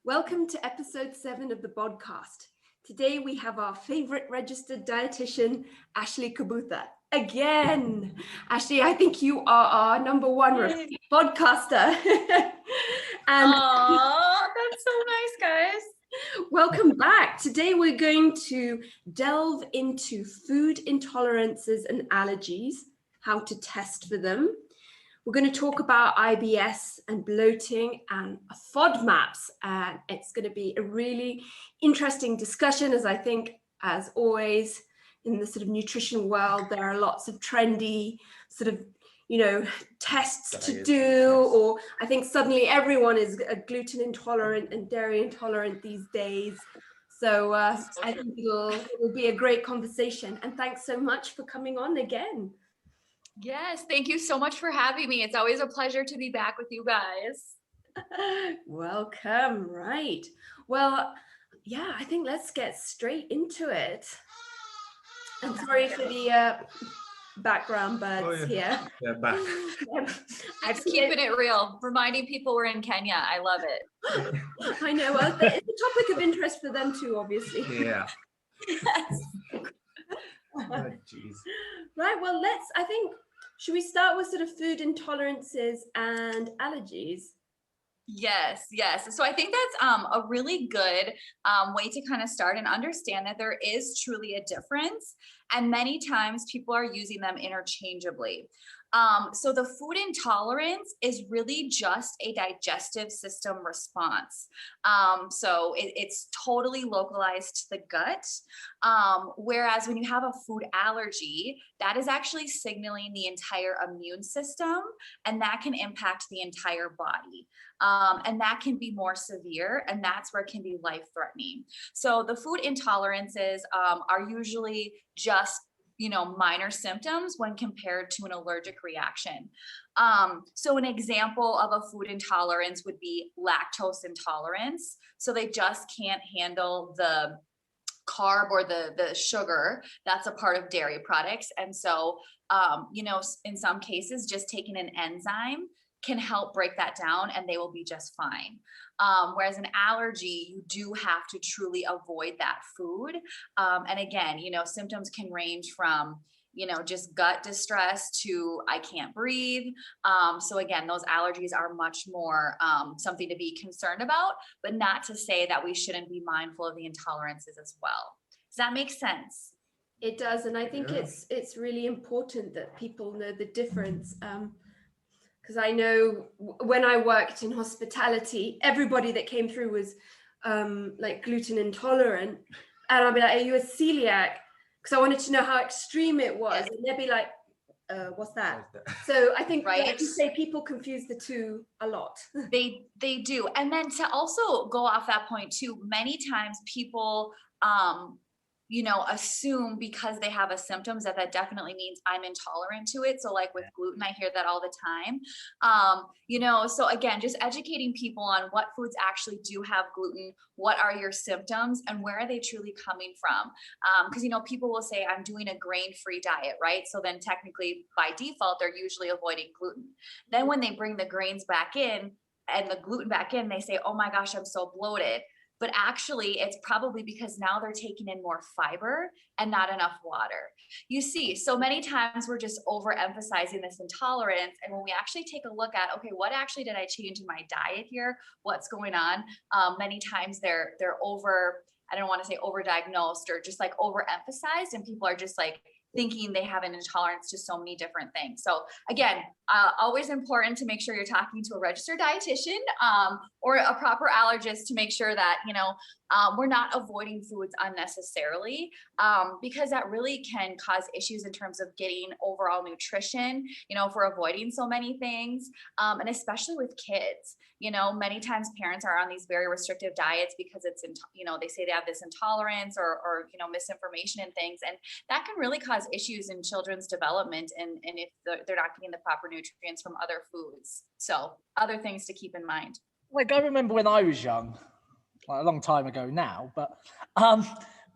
Welcome to episode 7 of the Bodcast. Today we have our favorite registered dietitian, Ashley Kibutha. Again! Ashley, I think you are our number one podcaster. And that's so nice, guys. Welcome back. Today we're going to delve into food intolerances and allergies, how to test for them. We're going to talk about IBS and bloating and Fodmaps, and it's going to be a really interesting discussion, as I think, as always, in the sort of nutrition world, there are lots of trendy sort of, tests to do, or I think suddenly everyone is a gluten intolerant and dairy intolerant these days. So I think it'll be a great conversation. And thanks so much for coming on again. Yes, thank you so much for having me. It's always a pleasure to be back with you guys. Welcome. Right. Well, yeah, I think let's get straight into it. I'm sorry for the background birds here. Yeah, back. Just keeping it real, reminding people we're in Kenya. I love it. I know. Well, it's a topic of interest for them too, obviously. Yeah. Yes. Oh, jeez. Right. Well, should we start with sort of food intolerances and allergies? Yes. So I think that's a really good way to kind of start and understand that there is truly a difference. And many times people are using them interchangeably. So the food intolerance is really just a digestive system response. So it's totally localized to the gut. Whereas when you have a food allergy, that is actually signaling the entire immune system, and that can impact the entire body. And that can be more severe, and that's where it can be life-threatening. So the food intolerances are usually just minor symptoms when compared to an allergic reaction. So an example of a food intolerance would be lactose intolerance. So they just can't handle the carb or the sugar that's a part of dairy products. And so, in some cases, just taking an enzyme can help break that down and they will be just fine. Whereas an allergy, you do have to truly avoid that food. And again, symptoms can range from, just gut distress to I can't breathe. So again, those allergies are much more something to be concerned about, but not to say that we shouldn't be mindful of the intolerances as well. Does that make sense? It does. And I think it's really important that people know the difference. Because I know when I worked in hospitality, everybody that came through was like gluten intolerant. And I'd be like, are you a celiac? Because I wanted to know how extreme it was. And they'd be like, what's that? So I think, like you say, people confuse the two a lot. They do. And then to also go off that point too, many times people assume because they have a symptoms that definitely means I'm intolerant to it. So like with gluten, I hear that all the time. So again, just educating people on what foods actually do have gluten, what are your symptoms, and where are they truly coming from? Because, people will say I'm doing a grain-free diet, right? So then technically by default, they're usually avoiding gluten. Then when they bring the grains back in and the gluten back in, they say, oh my gosh, I'm so bloated. But actually, it's probably because now they're taking in more fiber and not enough water. You see, so many times we're just overemphasizing this intolerance. And when we actually take a look at, okay, what actually did I change in my diet here? What's going on? Many times they're over, I don't want to say overdiagnosed or just like overemphasized, and people are just like thinking they have an intolerance to so many different things. So again, always important to make sure you're talking to a registered dietitian or a proper allergist to make sure that, we're not avoiding foods unnecessarily because that really can cause issues in terms of getting overall nutrition, if we're avoiding so many things, and especially with kids. Many times parents are on these very restrictive diets because it's, they say they have this intolerance or misinformation and things. And that can really cause issues in children's development and if they're not getting the proper nutrients from other foods. So other things to keep in mind. Like I remember when I was young, like a long time ago now, but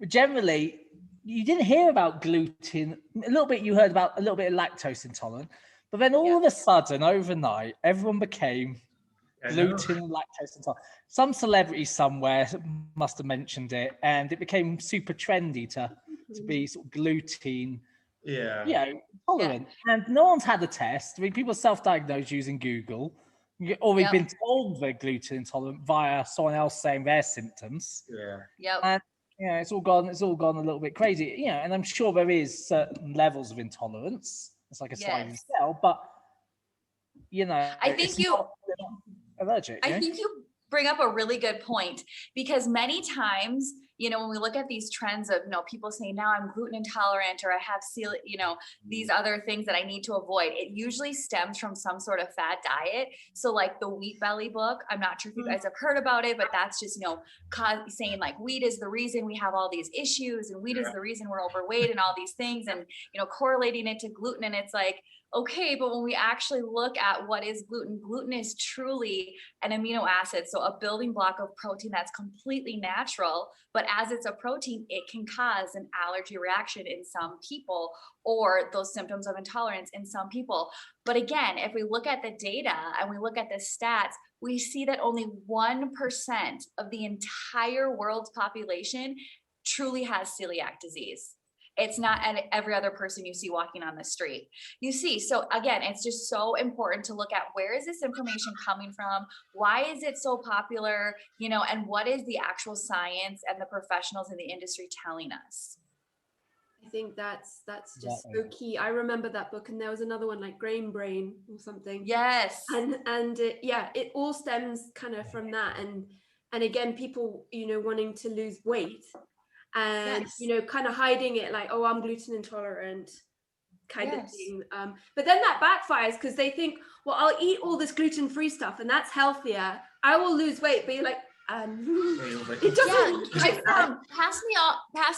generally you didn't hear about gluten. A little bit you heard about a little bit of lactose intolerant, But then all of a sudden, overnight, everyone became I know. gluten and lactose intolerant. Some celebrity somewhere must have mentioned it, and it became super trendy to be sort of gluten, Yeah. intolerant. And no one's had a test. I mean, people self-diagnose using Google, or we've been told they're gluten intolerant via someone else saying their symptoms. Yeah. And it's all gone a little bit crazy. And I'm sure there is certain levels of intolerance. It's like a sliding scale, but I think allergic. I think you bring up a really good point, because many times, when we look at these trends of, people saying now I'm gluten intolerant, or I have these other things that I need to avoid, it usually stems from some sort of fad diet. So like the Wheat Belly book, I'm not sure if you guys have heard about it, but that's just, saying like wheat is the reason we have all these issues, and wheat is the reason we're overweight and all these things, and, correlating it to gluten. And it's like, okay, but when we actually look at what is gluten, gluten is truly an amino acid. So a building block of protein that's completely natural, but as it's a protein, it can cause an allergy reaction in some people, or those symptoms of intolerance in some people. But again, if we look at the data and we look at the stats, we see that only 1% of the entire world's population truly has celiac disease. It's not every other person you see walking on the street. So again, it's just so important to look at, where is this information coming from? Why is it so popular? And what is the actual science and the professionals in the industry telling us? I think that's just so key. I remember that book, and there was another one like Grain Brain or something. Yes. And it all stems kind of from that. And again, people, wanting to lose weight, and kind of hiding it, like, oh, I'm gluten intolerant kind of thing. But then that backfires, because they think, well, I'll eat all this gluten-free stuff and that's healthier, I will lose weight. But you're like, it doesn't. Pass me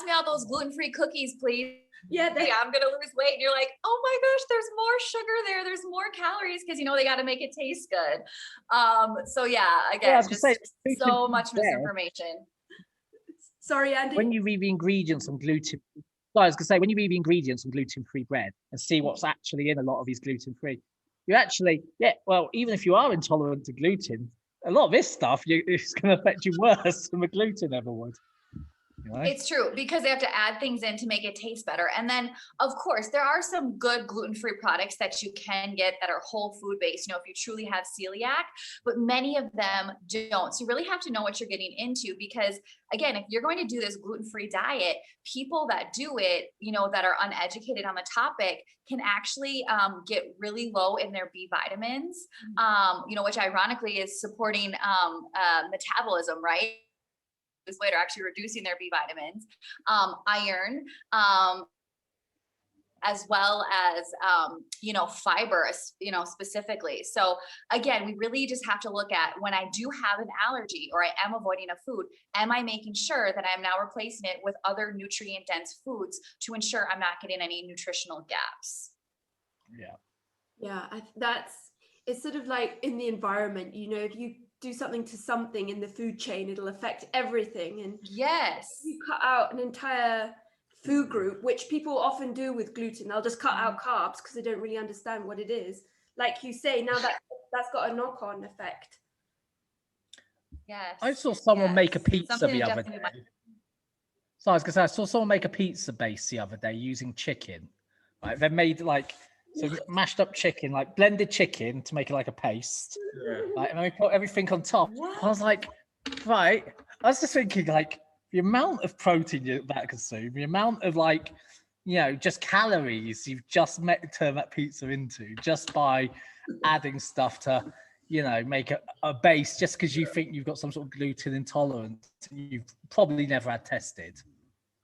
out those gluten-free cookies, please. I'm gonna lose weight. And you're like, oh my gosh, there's more sugar there, there's more calories, because they got to make it taste good. Again, just so much misinformation. Sorry, Andy. When you read the ingredients on gluten, I was going to say, when you read the ingredients on gluten-free bread and see what's actually in a lot of these gluten-free, you actually, even if you are intolerant to gluten, a lot of this stuff it's going to affect you worse than the gluten ever would. It's true, because they have to add things in to make it taste better. And then, of course, there are some good gluten-free products that you can get that are whole food based, if you truly have celiac, but many of them don't. So you really have to know what you're getting into, because again, if you're going to do this gluten-free diet, people that do it, that are uneducated on the topic, can actually get really low in their B vitamins, which ironically is supporting metabolism, right? This way, are actually reducing their B vitamins, iron, as well as, fiber, specifically. So again, we really just have to look at, when I do have an allergy or I am avoiding a food, am I making sure that I'm now replacing it with other nutrient dense foods to ensure I'm not getting any nutritional gaps? It's sort of like in the environment, if you do something to something in the food chain, it'll affect everything. And you cut out an entire food group, which people often do with gluten. They'll just cut out carbs because they don't really understand what it is. Like you say, now that's got a knock-on effect. Yes. I saw someone make a pizza the other day. So I was going to say, I saw someone make a pizza base the other day using chicken. Right? They made mashed up chicken, like blended chicken to make it like a paste. Right? And then we put everything on top. I was like, right. I was just thinking, like, the amount of protein that consume, the amount of just calories you've just turned that pizza into just by adding stuff to, make a base, just because you think you've got some sort of gluten intolerance you've probably never had tested.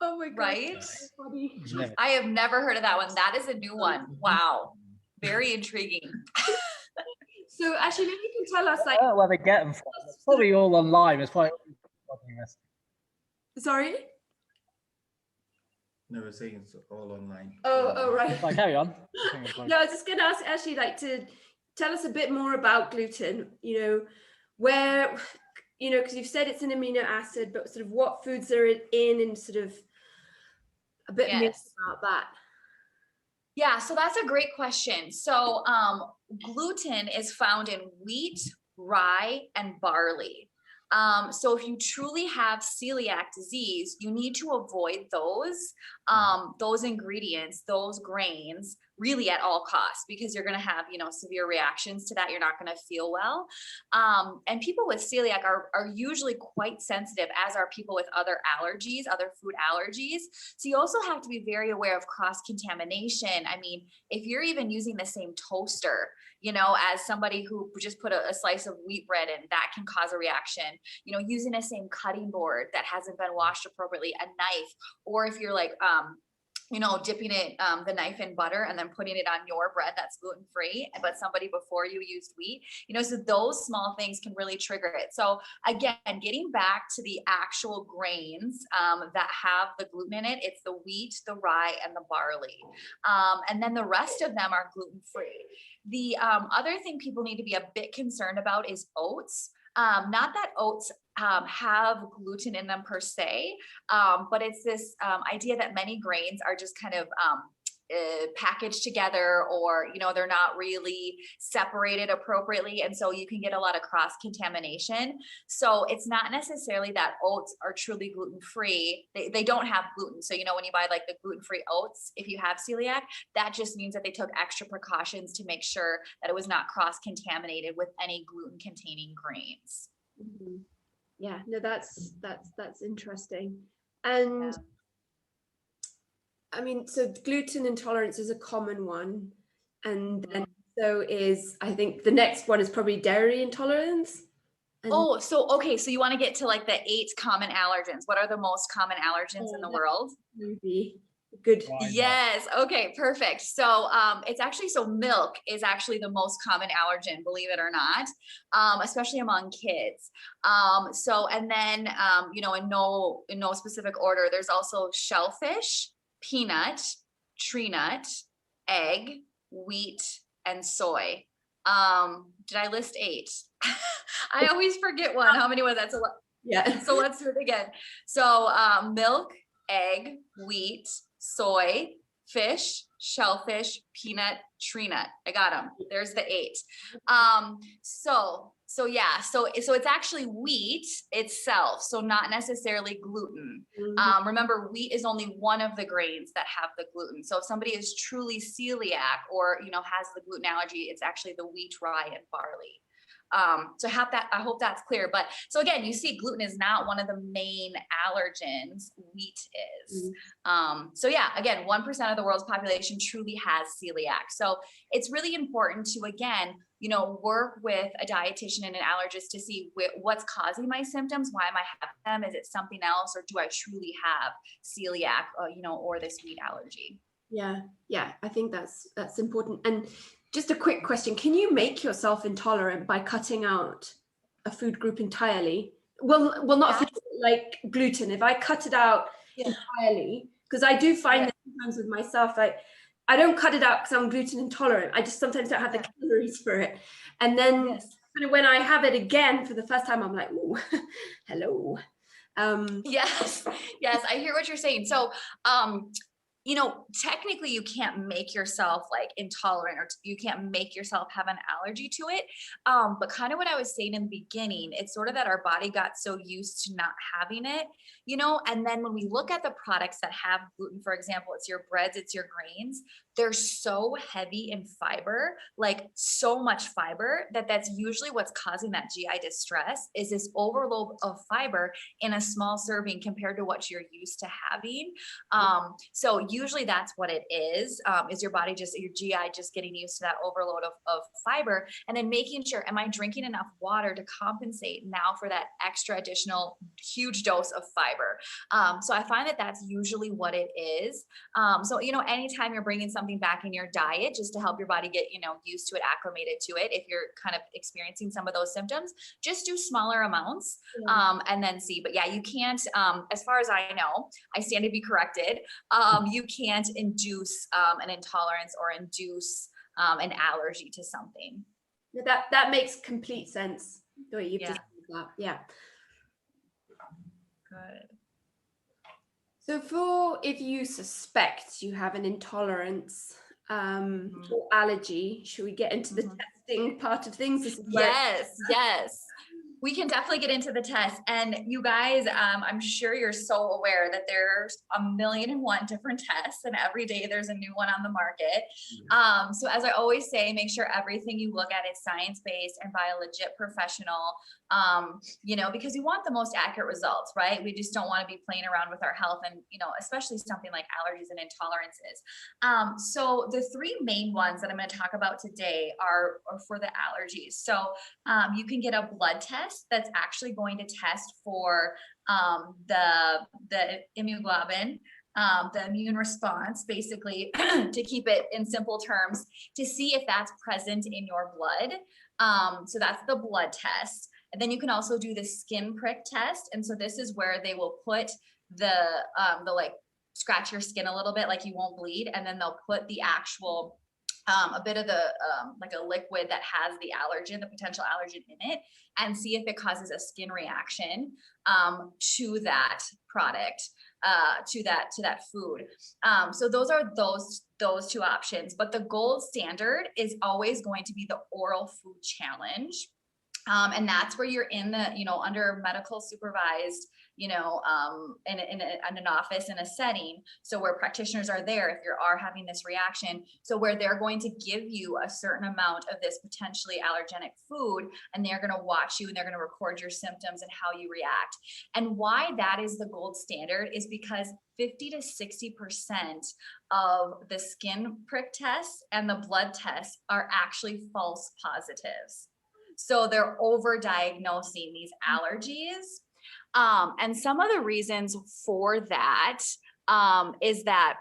Oh my God. Right? So funny. I have never heard of that one. That is a new one. Wow. Very intriguing. So actually, maybe you can tell us, like, I don't know where they get them from. It's probably all online. It's probably. Sorry? No, we're saying it's all online. Oh, right. Like, carry on. No, I was just going to ask, actually, like, to tell us a bit more about gluten, where, because you've said it's an amino acid, but sort of what foods are in, and sort of a bit more about that. Yeah, so that's a great question. So gluten is found in wheat, rye, and barley. So if you truly have celiac disease, you need to avoid those ingredients, those grains, really at all costs, because you're going to have, severe reactions to that. You're not going to feel well. And people with celiac are usually quite sensitive, as are people with other allergies, other food allergies. So you also have to be very aware of cross-contamination. I mean, if you're even using the same toaster, as somebody who just put a slice of wheat bread in, that can cause a reaction, using the same cutting board that hasn't been washed appropriately, a knife, or if you're like, dipping it, the knife in butter and then putting it on your bread that's gluten-free, but somebody before you used wheat, so those small things can really trigger it. So again, getting back to the actual grains that have the gluten in it, it's the wheat, the rye, and the barley. And then the rest of them are gluten-free. The other thing people need to be a bit concerned about is oats. Not that oats have gluten in them per se, but it's this idea that many grains are just kind of packaged together, or they're not really separated appropriately, and so you can get a lot of cross contamination. So it's not necessarily that oats are truly gluten-free. They don't have gluten. So when you buy like the gluten-free oats, if you have celiac, that just means that they took extra precautions to make sure that it was not cross contaminated with any gluten containing grains. Mm-hmm. Yeah, no, that's interesting. And I mean, so gluten intolerance is a common one, and then so is, I think the next one is probably dairy intolerance. And so you want to get to like the 8 common allergens. What are the most common allergens in the world? Maybe good. Yes. Okay, perfect. So it's actually, milk is actually the most common allergen, believe it or not, especially among kids. And then in no specific order, there's also shellfish, peanut, tree nut, egg, wheat, and soy. Did I list 8? I always forget one. How many was that? So let's do it again. So milk, egg, wheat, soy, fish, shellfish, peanut, tree nut. I got them. There's the 8. So it's actually wheat itself, so not necessarily gluten. Remember, wheat is only one of the grains that have the gluten. So if somebody is truly celiac or has the gluten allergy, it's actually the wheat, rye, and barley. So I hope that's clear. But so again, you see gluten is not one of the main allergens. Wheat is. So yeah, again, 1% of the world's population truly has celiac. So it's really important to, again, work with a dietitian and an allergist to see what's causing my symptoms. Why am I having them? Is it something else, or do I truly have celiac, or this wheat allergy? Yeah, I think that's important. And just a quick question: can you make yourself intolerant by cutting out a food group entirely? Well, not food, like gluten. If I cut it out entirely, because I do find that sometimes with myself, I don't cut it out because I'm gluten intolerant. I just sometimes don't have the calories for it. And then kind of when I have it again for the first time, I'm like, ooh, hello. Yes, I hear what you're saying. So, technically you can't make yourself like intolerant, or you can't make yourself have an allergy to it. But kind of what I was saying in the beginning, it's sort of that our body got so used to not having it, and then when we look at the products that have gluten, for example, it's your breads, it's your grains, they're so heavy in fiber, like so much fiber, that's usually what's causing that GI distress, is this overload of fiber in a small serving compared to what you're used to having. So usually that's what it is your body your GI just getting used to that overload of fiber, and then making sure, am I drinking enough water to compensate now for that extra additional huge dose of fiber? So I find that that's usually what it is. So, anytime you're bringing something back in your diet just to help your body get, used to it, acclimated to it, if you're kind of experiencing some of those symptoms, just do smaller amounts and then see. But yeah, you can't, as far as I know, I stand to be corrected. You can't induce an intolerance or induce an allergy to something. That makes complete sense. The way you've just said that. Yeah. Good. So if you suspect you have an intolerance, or allergy. Should we get into the testing part of things? This is Yes. We can definitely get into the test. And you guys, I'm sure you're so aware that there's 1,000,001 different tests, and every day there's a new one on the market. So as I always say, make sure everything you look at is science-based and by a legit professional, because you want the most accurate results, right? We just don't want to be playing around with our health, and, especially something like allergies and intolerances. So the three main ones that I'm going to talk about today are for the allergies. So you can get a blood test that's actually going to test for the immunoglobulin, the immune response, basically, to keep it in simple terms, to see if that's present in your blood. So that's the blood test. And then you can also do the skin prick test. And so this is where they will put the like scratch your skin a little bit, like you won't bleed, and then they'll put the actual a bit of the like a liquid that has the allergen, the potential allergen in it, and see if it causes a skin reaction to that product, to that food. So those are those two options. But the gold standard is always going to be the oral food challenge. And that's where you're in the, under medical supervised, in an office, in a setting. So where practitioners are there, if you are having this reaction, so where they're going to give you a certain amount of this potentially allergenic food, and they're going to watch you, and they're going to record your symptoms and how you react. And why that is the gold standard is because 50 to 60% of the skin prick tests and the blood tests are actually false positives. So they're over-diagnosing these allergies. And some of the reasons for that is that,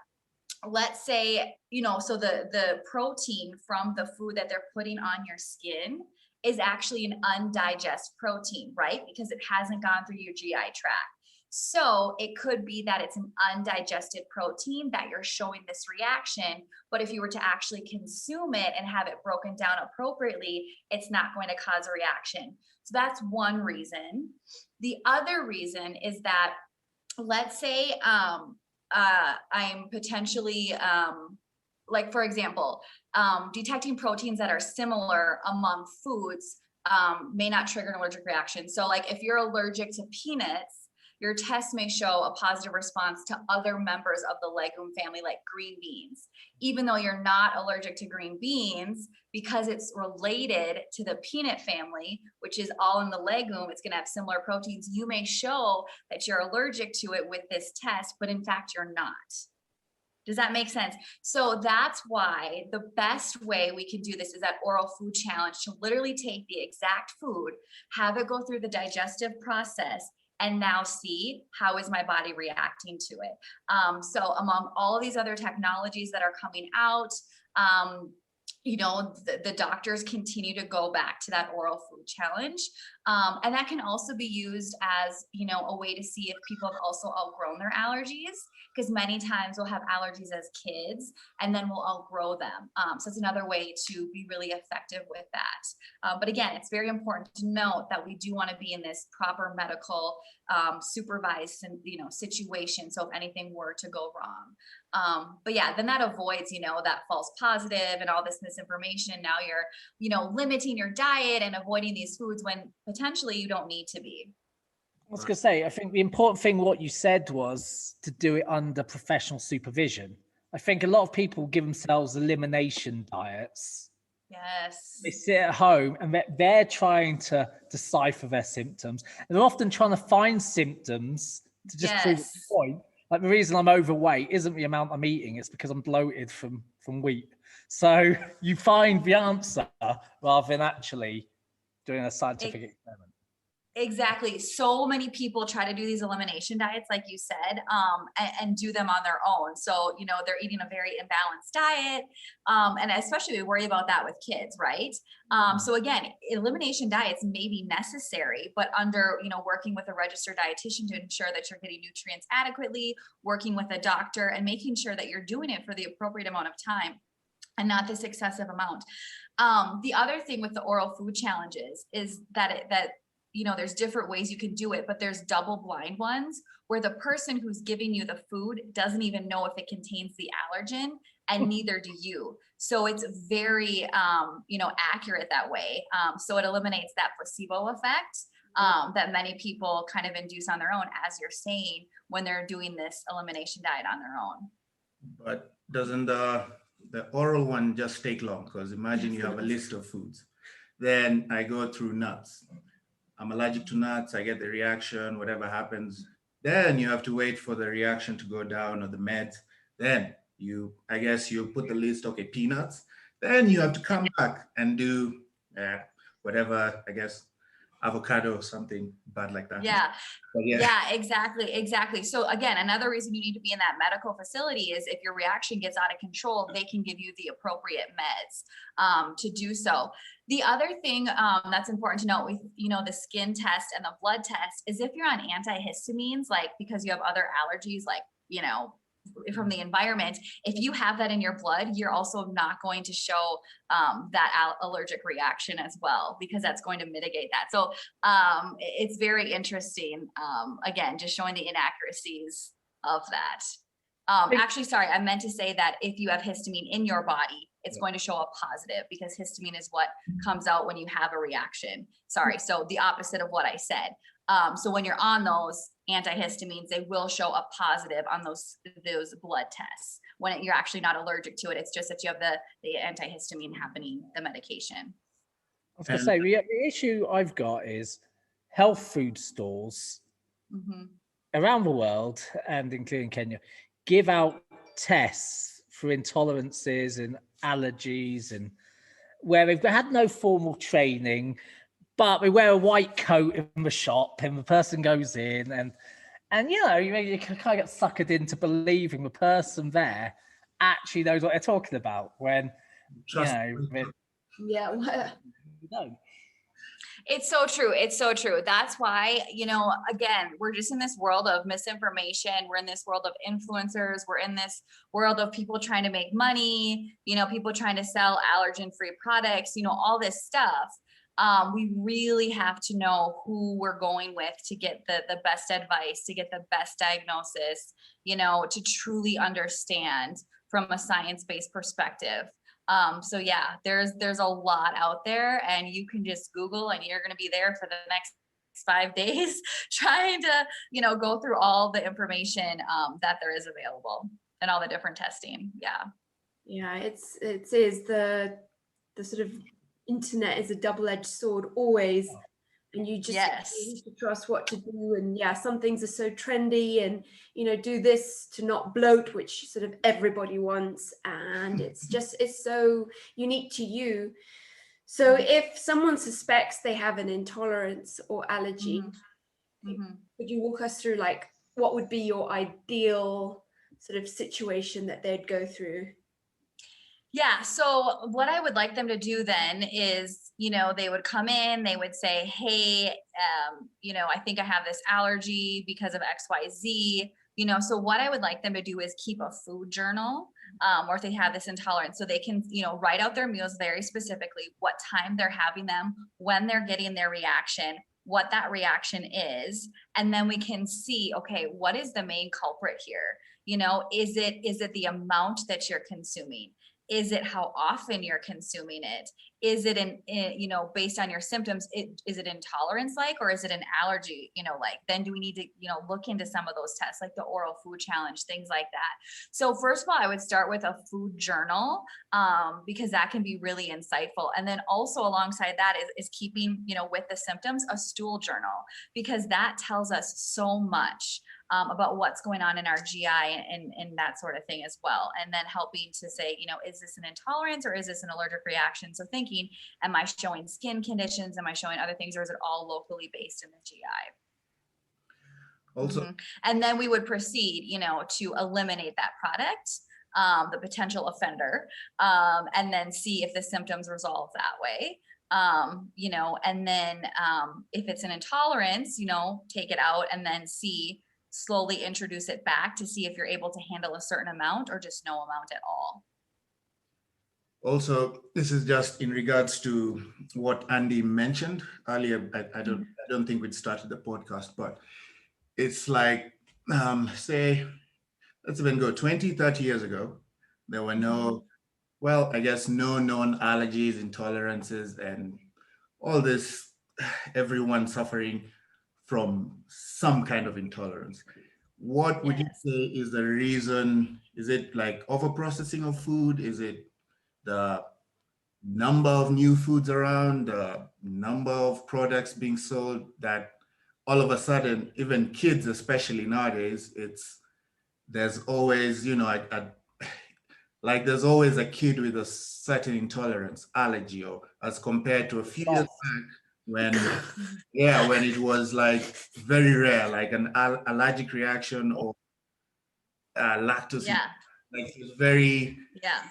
let's say, so the protein from the food that they're putting on your skin is actually an undigested protein, right? Because it hasn't gone through your GI tract. So it could be that it's an undigested protein that you're showing this reaction, but if you were to actually consume it and have it broken down appropriately, it's not going to cause a reaction. So that's one reason. The other reason is that, let's say I'm potentially, like for example, detecting proteins that are similar among foods may not trigger an allergic reaction. So like if you're allergic to peanuts, your test may show a positive response to other members of the legume family, like green beans. Even though you're not allergic to green beans, because it's related to the peanut family, which is all in the legume, it's going to have similar proteins. You may show that you're allergic to it with this test, but in fact, you're not. Does that make sense? So that's why the best way we can do this is that oral food challenge, to literally take the exact food, have it go through the digestive process, and now see how is my body reacting to it. So among all of these other technologies that are coming out, the doctors continue to go back to that oral food challenge. And that can also be used as, a way to see if people have also outgrown their allergies, because many times we'll have allergies as kids and then we'll outgrow them. So it's another way to be really effective with that. But again, it's very important to note that we do want to be in this proper medical supervised, situation. So if anything were to go wrong. But yeah, then that avoids, that false positive and all this misinformation. Now you're, limiting your diet and avoiding these foods when potentially you don't need to be. I was going to say, I think the important thing, what you said, was to do it under professional supervision. I think a lot of people give themselves elimination diets. Yes. They sit at home and they're trying to decipher their symptoms. And they're often trying to find symptoms to just prove a point. Like the reason I'm overweight isn't the amount I'm eating, it's because I'm bloated from wheat. So you find the answer rather than actually doing a scientific experiment. Exactly. So many people try to do these elimination diets, like you said, and do them on their own. So, they're eating a very imbalanced diet. And especially we worry about that with kids, right? So again, elimination diets may be necessary, but under, working with a registered dietitian to ensure that you're getting nutrients adequately, working with a doctor, and making sure that you're doing it for the appropriate amount of time and not this excessive amount. The other thing with the oral food challenges is that there's different ways you can do it, but there's double blind ones where the person who's giving you the food doesn't even know if it contains the allergen, and neither do you. So it's very, accurate that way. So it eliminates that placebo effect that many people kind of induce on their own, as you're saying, when they're doing this elimination diet on their own. But doesn't the oral one just take long? Because imagine you have a list of foods. Then I go through nuts. I'm allergic to nuts. I get the reaction, whatever happens. Then you have to wait for the reaction to go down or the meds. Then I guess you put the list, okay, peanuts. Then you have to come back and do whatever, I guess, avocado or something bad like that. Yeah, exactly. So again, another reason you need to be in that medical facility is if your reaction gets out of control, they can give you the appropriate meds to do so. The other thing that's important to note with, the skin test and the blood test is if you're on antihistamines, like because you have other allergies, like, from the environment, if you have that in your blood, you're also not going to show that allergic reaction as well, because that's going to mitigate that. So it's very interesting. Again, just showing the inaccuracies of that. Actually, sorry, I meant to say that if you have histamine in your body, it's going to show up positive, because histamine is what comes out when you have a reaction. Sorry, so the opposite of what I said. So when you're on those antihistamines, they will show up positive on those blood tests when you're actually not allergic to it. It's just that you have the antihistamine happening, the medication. I was going to say, the issue I've got is health food stores around the world, and including Kenya, give out tests for intolerances and allergies, and where they've had no formal training, but they wear a white coat in the shop, and the person goes in, and you can kind of get suckered into believing the person there actually knows what they're talking about, when It's so true. That's why, again, we're just in this world of misinformation. We're in this world of influencers. We're in this world of people trying to make money, people trying to sell allergen-free products, all this stuff. We really have to know who we're going with to get the best advice, to get the best diagnosis, to truly understand from a science-based perspective. So yeah, there's a lot out there, and you can just Google, and you're going to be there for the next 5 days trying to, go through all the information that there is available and all the different testing. Yeah, it is the sort of internet is a double-edged sword always, and you just need to trust what to do. And some things are so trendy, and do this to not bloat, which sort of everybody wants, and it's so unique to you. So if someone suspects they have an intolerance or allergy, could you walk us through, like, what would be your ideal sort of situation that they'd go through? Yeah. So what I would like them to do then is, they would come in, they would say, hey, I think I have this allergy because of XYZ, so what I would like them to do is keep a food journal, or if they have this intolerance, so they can, write out their meals very specifically, what time they're having them, when they're getting their reaction, what that reaction is. And then we can see, okay, what is the main culprit here? Is it the amount that you're consuming? Is it how often you're consuming it? Is it based on your symptoms, is it intolerance like, or is it an allergy, like? Then do we need to, look into some of those tests, like the oral food challenge, things like that. So first of all, I would start with a food journal, because that can be really insightful. And then also alongside that is keeping, with the symptoms, a stool journal, because that tells us so much about what's going on in our GI and that sort of thing as well. And then helping to say, is this an intolerance or is this an allergic reaction? So thinking, am I showing skin conditions? Am I showing other things, or is it all locally based in the GI? Also, and then we would proceed, to eliminate that product, the potential offender, and then see if the symptoms resolve that way. And then if it's an intolerance, take it out and then slowly introduce it back to see if you're able to handle a certain amount or just no amount at all. Also, this is just in regards to what Andy mentioned earlier. I don't think we'd started the podcast, but it's like, say, let's even go 20, 30 years ago, There were no, well, I guess no known allergies, intolerances, and all this, everyone suffering from some kind of intolerance. What would you say is the reason? Is it like overprocessing of food? Is it the number of new foods around, the number of products being sold, that all of a sudden, even kids, especially nowadays, there's always, like there's always a kid with a certain intolerance, allergy, or as compared to a few years back when, when it was like very rare, like an allergic reaction or lactose. Yeah. Like it was very, Yeah.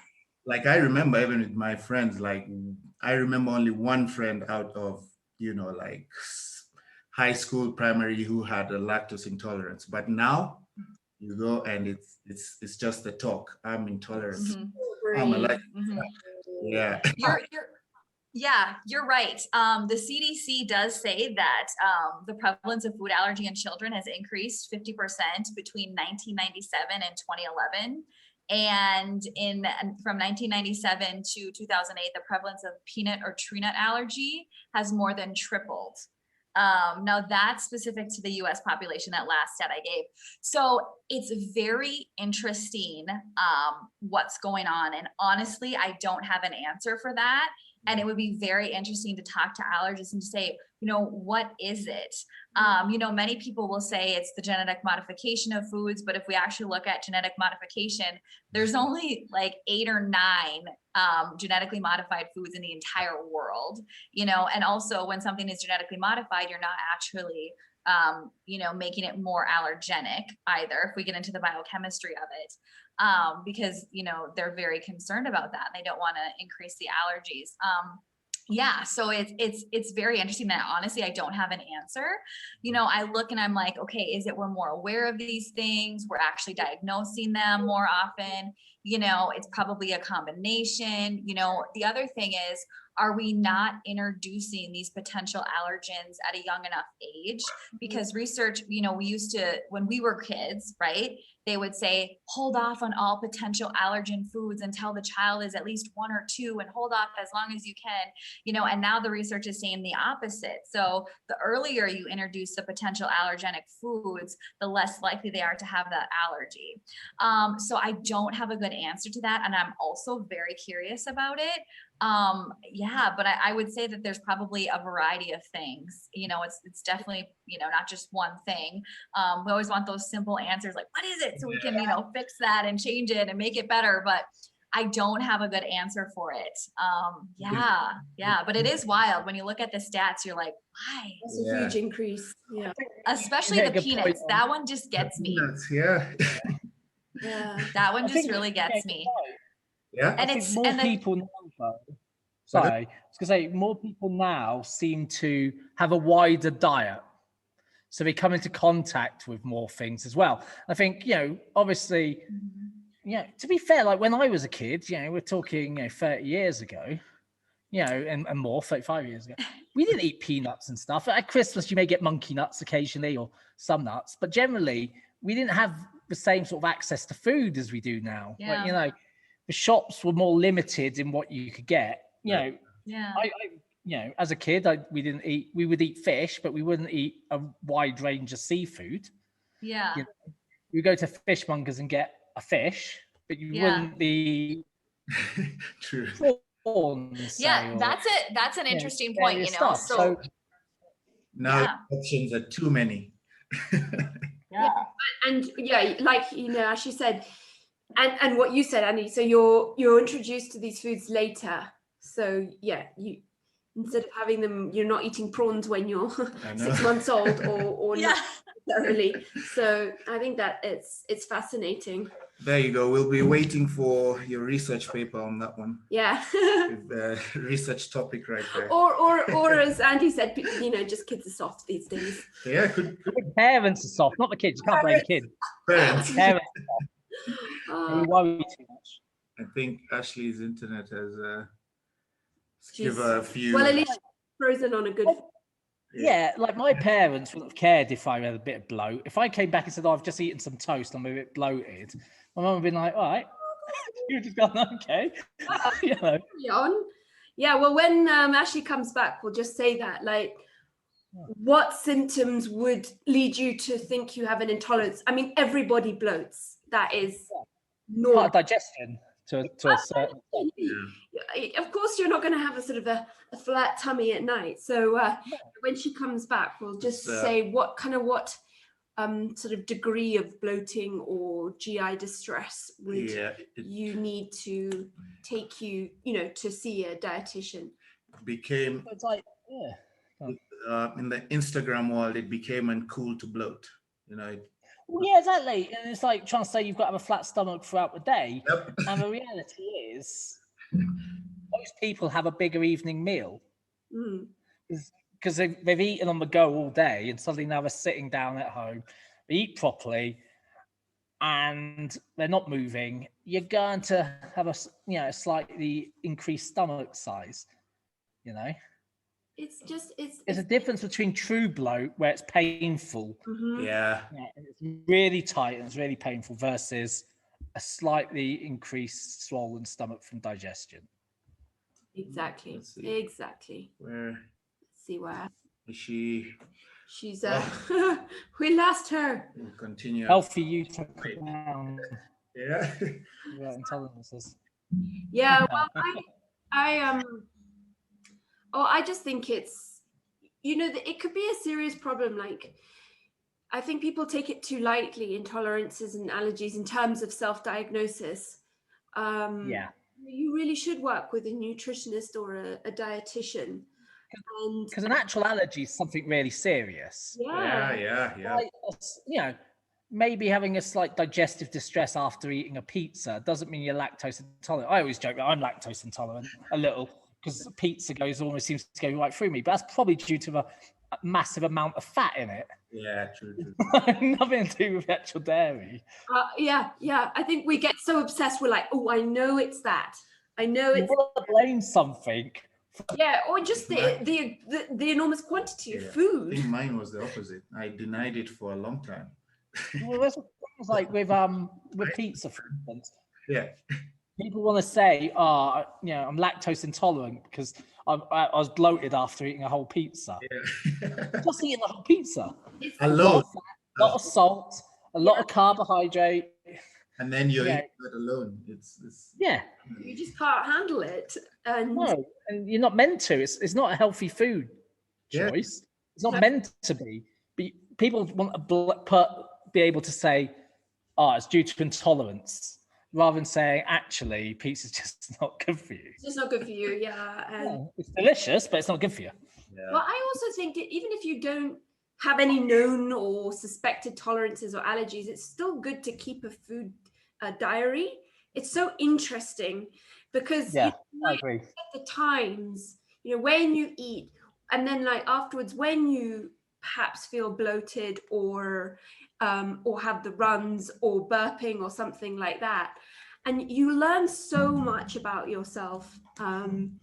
like I remember even with my friends, like I remember only one friend out of, like high school, primary, who had a lactose intolerance. But now you go and it's just the talk. I'm intolerant. Mm-hmm. I'm allergic. Mm-hmm. Yeah. You're right. The CDC does say that the prevalence of food allergy in children has increased 50% between 1997 and 2011. And from 1997 to 2008, the prevalence of peanut or tree nut allergy has more than tripled. Now that's specific to the US population, that last stat I gave. So it's very interesting what's going on. And honestly, I don't have an answer for that. And it would be very interesting to talk to allergists and say, what is it? Many people will say it's the genetic modification of foods, but if we actually look at genetic modification, there's only like 8 or 9 genetically modified foods in the entire world, and also when something is genetically modified, you're not actually, making it more allergenic either, if we get into the biochemistry of it. Because, they're very concerned about that. They don't want to increase the allergies. So it's very interesting that honestly, I don't have an answer. I look and I'm like, okay, is it we're more aware of these things? We're actually diagnosing them more often. It's probably a combination. The other thing is, are we not introducing these potential allergens at a young enough age? Because research, we used to, when we were kids, right? They would say, hold off on all potential allergen foods until the child is at least 1 or 2 and hold off as long as you can, and now the research is saying the opposite. So the earlier you introduce the potential allergenic foods, the less likely they are to have that allergy. So I don't have a good answer to that. And I'm also very curious about it. But I would say that there's probably a variety of things. It's definitely, not just one thing. We always want those simple answers, like, what is it? So we can, fix that and change it and make it better. But I don't have a good answer for it. But it is wild. When you look at the stats, you're like, why? That's a huge increase. Yeah. Especially the peanuts. That one just gets me. Peanuts, yeah. That one just really gets me. Yeah. And it's more people now, though. Sorry, I was going to say, more people now seem to have a wider diet. So they come into contact with more things as well. I think, obviously, to be fair, like when I was a kid, we're talking, 30 years ago, and more, 35 years ago, we didn't eat peanuts and stuff. At Christmas, you may get monkey nuts occasionally or some nuts, but generally, we didn't have the same sort of access to food as we do now. Yeah. Like, the shops were more limited in what you could get. As a kid, we would eat fish, but we wouldn't eat a wide range of seafood. Yeah. You go to fishmongers and get a fish, but you wouldn't be true. Prawns, that's an interesting point, stuff. So now options are too many. And like as she said, and what you said, Andy, so you're introduced to these foods later. So you, instead of having them, you're not eating prawns when you're 6 months old or not necessarily. So I think that it's fascinating. There you go. We'll be waiting for your research paper on that one. Yeah. The research topic right there. Or as Andy said, just kids are soft these days. Yeah, parents are soft, not the kids. You can't blame kids. Parents. You worry too much. I think Ashley's internet has give a few. Well, at least frozen on a good. Yeah, like my parents wouldn't have cared if I had a bit of bloat. If I came back and said, I've just eaten some toast, I'm a bit bloated, my mum would have been like, all right, You've just gone, okay. You know. Carry on. Yeah, well, when Ashley comes back, we'll just say that, like, what symptoms would lead you to think you have an intolerance? I mean, everybody bloats. That is Part normal. of digestion to a certain Of course, you're not going to have a sort of a flat tummy at night. So when she comes back, we'll just say what sort of degree of bloating or GI distress would you need to take you to see a dietitian. Became it's like, in the Instagram world, it became uncool to bloat. Well, yeah, exactly. And it's like trying to say you've got to have a flat stomach throughout the day. Yep. And the reality is, most people have a bigger evening meal because they've eaten on the go all day, and suddenly now they're sitting down at home, they eat properly, and they're not moving. You're going to have a slightly increased stomach size. It's a difference between true bloat, where it's painful, Mm-hmm. Yeah. and it's really tight and it's really painful, versus a slightly increased swollen stomach from digestion. Exactly. Let's see. Exactly. Where Let's see where is she? she's. We lost her. We'll continue. Healthy you took it down. Yeah. Intolerances. Yeah. Well, I just think it's, it could be a serious problem. Like, I think people take it too lightly, intolerances and allergies, in terms of self-diagnosis. You really should work with a nutritionist or a dietitian. Because an actual allergy is something really serious. Yeah. Like, maybe having a slight digestive distress after eating a pizza doesn't mean you're lactose intolerant. I always joke that I'm lactose intolerant a little, because pizza almost seems to go right through me, but that's probably due to a massive amount of fat in it. Yeah, true. Nothing to do with the actual dairy. Yeah. I think we get so obsessed. We're like, oh, I know it's that. I know it's. You want to blame something. Yeah, or just the enormous quantity of food. I think mine was the opposite. I denied it for a long time. Well, that's like with pizza, for instance. Yeah. People want to say, I'm lactose intolerant because I was bloated after eating a whole pizza. Yeah. Just eating a whole pizza. A lot. A lot of salt, a lot of carbohydrate. And then you're eating it alone. It's You just can't handle it. No, and you're not meant to. It's not a healthy food choice. It's not meant to be. But people want to be able to say, it's due to intolerance, rather than saying, actually, pizza's just not good for you. It's just not good for you, yeah. It's delicious, but it's not good for you. Yeah. Well, I also think that even if you don't have any known or suspected tolerances or allergies, it's still good to keep a food diary. It's so interesting because I agree. at the times, when you eat, and then like afterwards, when you perhaps feel bloated or have the runs or burping or something like that, and you learn so much about yourself. And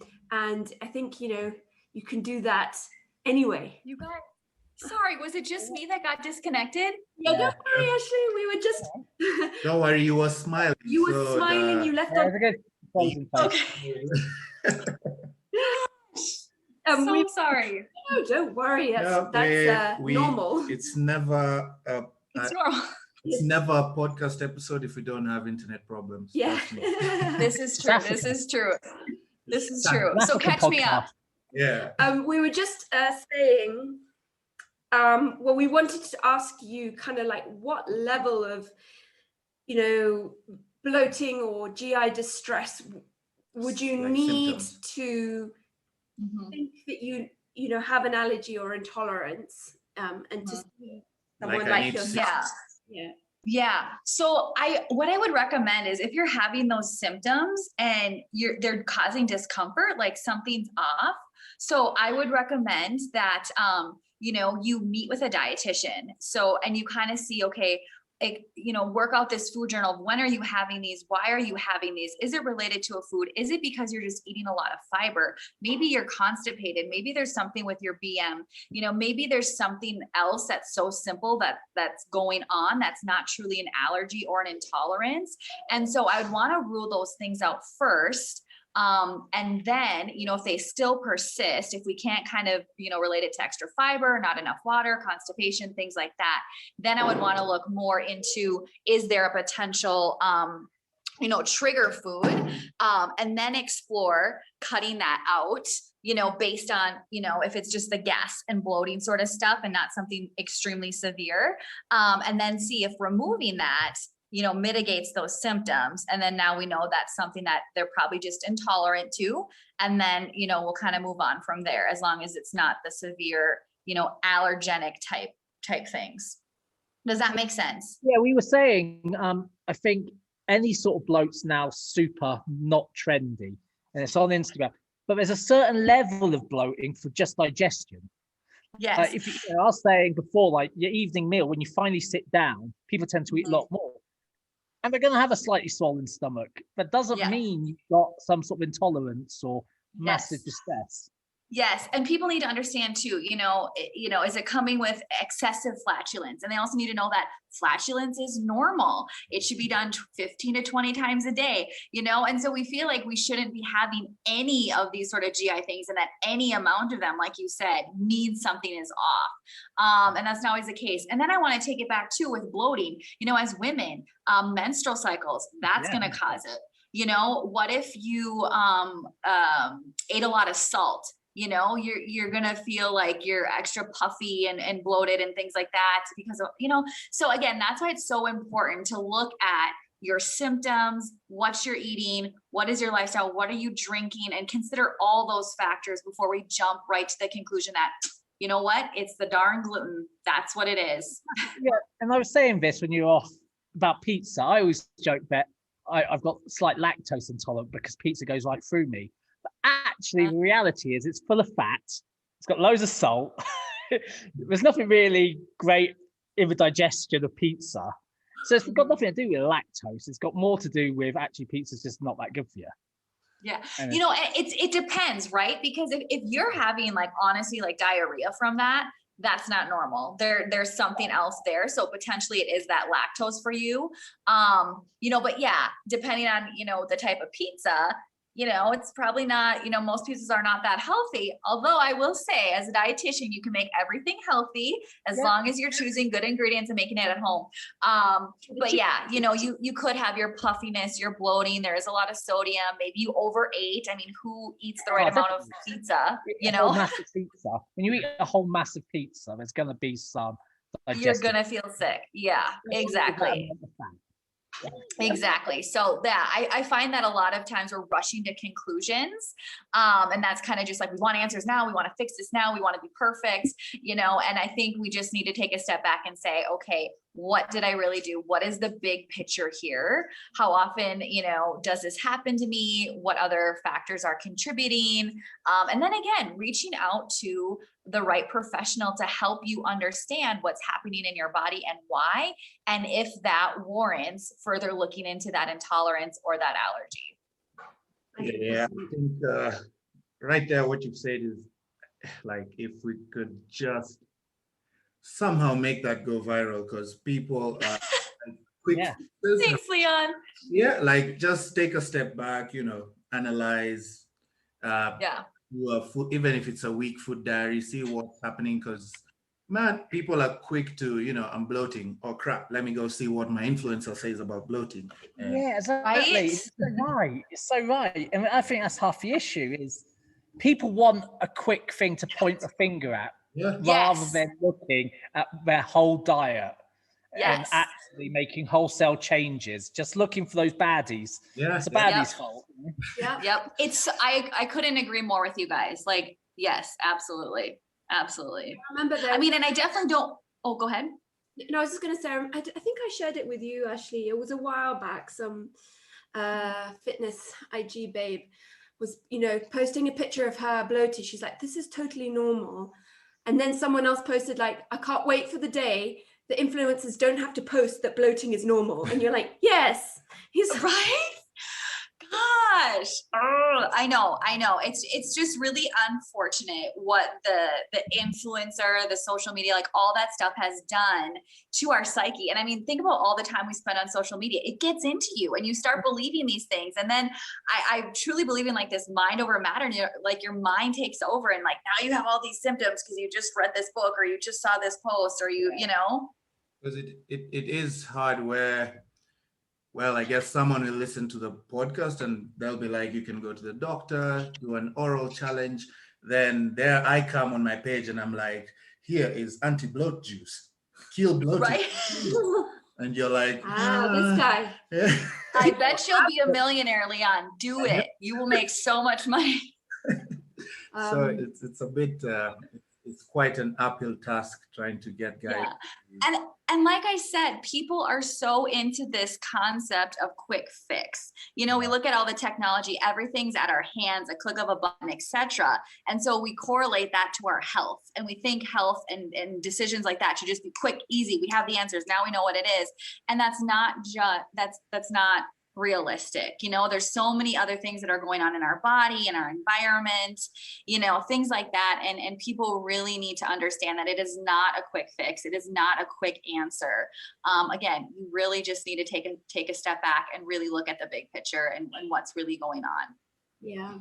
I think you can do that anyway. You guys, sorry, was it just me that got disconnected? Yeah, don't worry, Ashley. We were just. Don't worry, you were smiling. You were smiling. You left on. So sorry. No, don't worry. That's normal. It's never. It's normal. It's never a podcast episode if we don't have internet problems. Yeah. This is true. This is true. This is true. So catch me up. Yeah. We were just saying. We wanted to ask you kind of like what level of, bloating or GI distress would you need symptoms to think that you have an allergy or intolerance, and to see someone like yourself. Yeah. So what I would recommend is if you're having those symptoms and they're causing discomfort, like something's off. So I would recommend that, you meet with a dietitian. So, and you kind of see, okay, work out this food journal of when are you having these? Why are you having these? Is it related to a food? Is it because you're just eating a lot of fiber? Maybe you're constipated. Maybe there's something with your BM. Maybe there's something else that's so simple that's going on that's not truly an allergy or an intolerance. And so I would want to rule those things out first. And then, if they still persist, if we can't kind of, relate it to extra fiber, not enough water, constipation, things like that, then I would want to look more into, is there a potential, trigger food, and then explore cutting that out, based on, if it's just the gas and bloating sort of stuff and not something extremely severe, and then see if removing that mitigates those symptoms. And then now we know that's something that they're probably just intolerant to. And then, we'll kind of move on from there, as long as it's not the severe, allergenic type things. Does that make sense? Yeah, we were saying, I think any sort of bloat's now super not trendy, and it's on Instagram, but there's a certain level of bloating for just digestion. Yes. If I was saying before, like your evening meal, when you finally sit down, people tend to eat a lot more. And they're going to have a slightly swollen stomach. That doesn't mean you've got some sort of intolerance or massive distress. Yes. And people need to understand too, is it coming with excessive flatulence? And they also need to know that flatulence is normal. It should be done 15 to 20 times a day, and so we feel like we shouldn't be having any of these sort of GI things, and that any amount of them, like you said, means something is off. And that's not always the case. And then I want to take it back too with bloating, as women, menstrual cycles, that's going to cause it. What if you ate a lot of salt? You're going to feel like you're extra puffy and bloated and things like that because of, so again, that's why it's so important to look at your symptoms, what you're eating, what is your lifestyle, what are you drinking, and consider all those factors before we jump right to the conclusion that, it's the darn gluten. That's what it is. Yeah. And I was saying this when you're off about pizza. I always joke that I've got slight lactose intolerant because pizza goes right through me. But actually, the reality is it's full of fat. It's got loads of salt. There's nothing really great in the digestion of pizza. So it's got nothing to do with lactose. It's got more to do with actually pizza's just not that good for you. Yeah. It depends, right? Because if you're having honestly diarrhea from that, that's not normal. There's something else there. So potentially it is that lactose for you. But yeah, depending on, the type of pizza, it's probably not, most pizzas are not that healthy. Although I will say, as a dietitian, you can make everything healthy as long as you're choosing good ingredients and making it at home. But yeah, you could have your puffiness, your bloating. There is a lot of sodium. Maybe you overate. I mean, who eats the right amount of pizza? Massive pizza. When you eat a whole massive pizza, there's going to be some digestive. You're going to feel sick. Yeah, exactly. Exactly. So I find that a lot of times we're rushing to conclusions. And that's kind of just we want answers now. We want to fix this now. We want to be perfect, and I think we just need to take a step back and say, okay, what did I really do? What is the big picture here? How often, does this happen to me? What other factors are contributing? And then again, reaching out to the right professional to help you understand what's happening in your body and why, and if that warrants further looking into that intolerance or that allergy. Yeah, I think right there, what you've said is if we could just somehow make that go viral, because people are quick. Thanks, Leon. Yeah, just take a step back, analyze. Do a food, even if it's a week food diary, see what's happening, because people are quick to, I'm bloating. Oh crap, let me go see what my influencer says about bloating. Yeah, exactly. It's so right. And I think that's half the issue is people want a quick thing to point the finger at rather than looking at their whole diet and actually making wholesale changes, just looking for those baddies. Yeah, it's the baddies' fault. Yep. I couldn't agree more with you guys. Yes, absolutely. Absolutely. I remember that. And I definitely don't. Oh, go ahead. No, I was just going to say, I think I shared it with you, Ashley. It was a while back. Some fitness IG babe was, posting a picture of her bloated. She's like, this is totally normal. And then someone else posted I can't wait for the day the influencers don't have to post that bloating is normal. And you're like, yes, he's right. Gosh, I know. It's just really unfortunate what the influencer, the social media, like all that stuff has done to our psyche. And I mean, think about all the time we spend on social media. It gets into you and you start believing these things. And then I truly believe in like this mind over matter. And like your mind takes over, and like now you have all these symptoms because you just read this book or you just saw this post or you know. Because it is hard where, well, I guess someone will listen to the podcast and they'll be like, you can go to the doctor, do an oral challenge. Then there I come on my page and I'm like, here is anti-bloat juice, kill bloating. Right. And you're like, this guy. Yeah. I bet she'll be a millionaire, Leon. Do it. You will make so much money. So it's a bit, it's quite an uphill task trying to get guys. Yeah. And like I said, people are so into this concept of quick fix. You know, we look at all the technology, everything's at our hands, a click of a button, etc. And so we correlate that to our health, and we think health and decisions like that should just be quick, easy. We have the answers. Now we know what it is. And that's not that's not realistic. You know, there's so many other things that are going on in our body, in our environment, you know, things like that. And people really need to understand that it is not a quick fix. It is not a quick answer. Again, you really just need to take a step back and really look at the big picture and what's really going on. Yeah.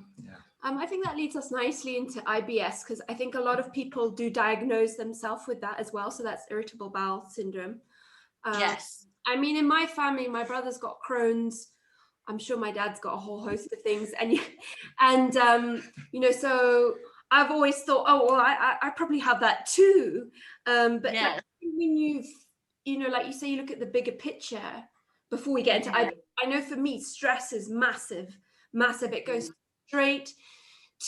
I think that leads us nicely into IBS, because I think a lot of people do diagnose themselves with that as well. So that's irritable bowel syndrome. Yes. I mean, in my family, my brother's got Crohn's. I'm sure my dad's got a whole host of things. And you know, so I've always thought, oh, well, I probably have that too. But yes. When you know, like you say, you look at the bigger picture before we get into IBS. I know for me, stress is massive. It goes straight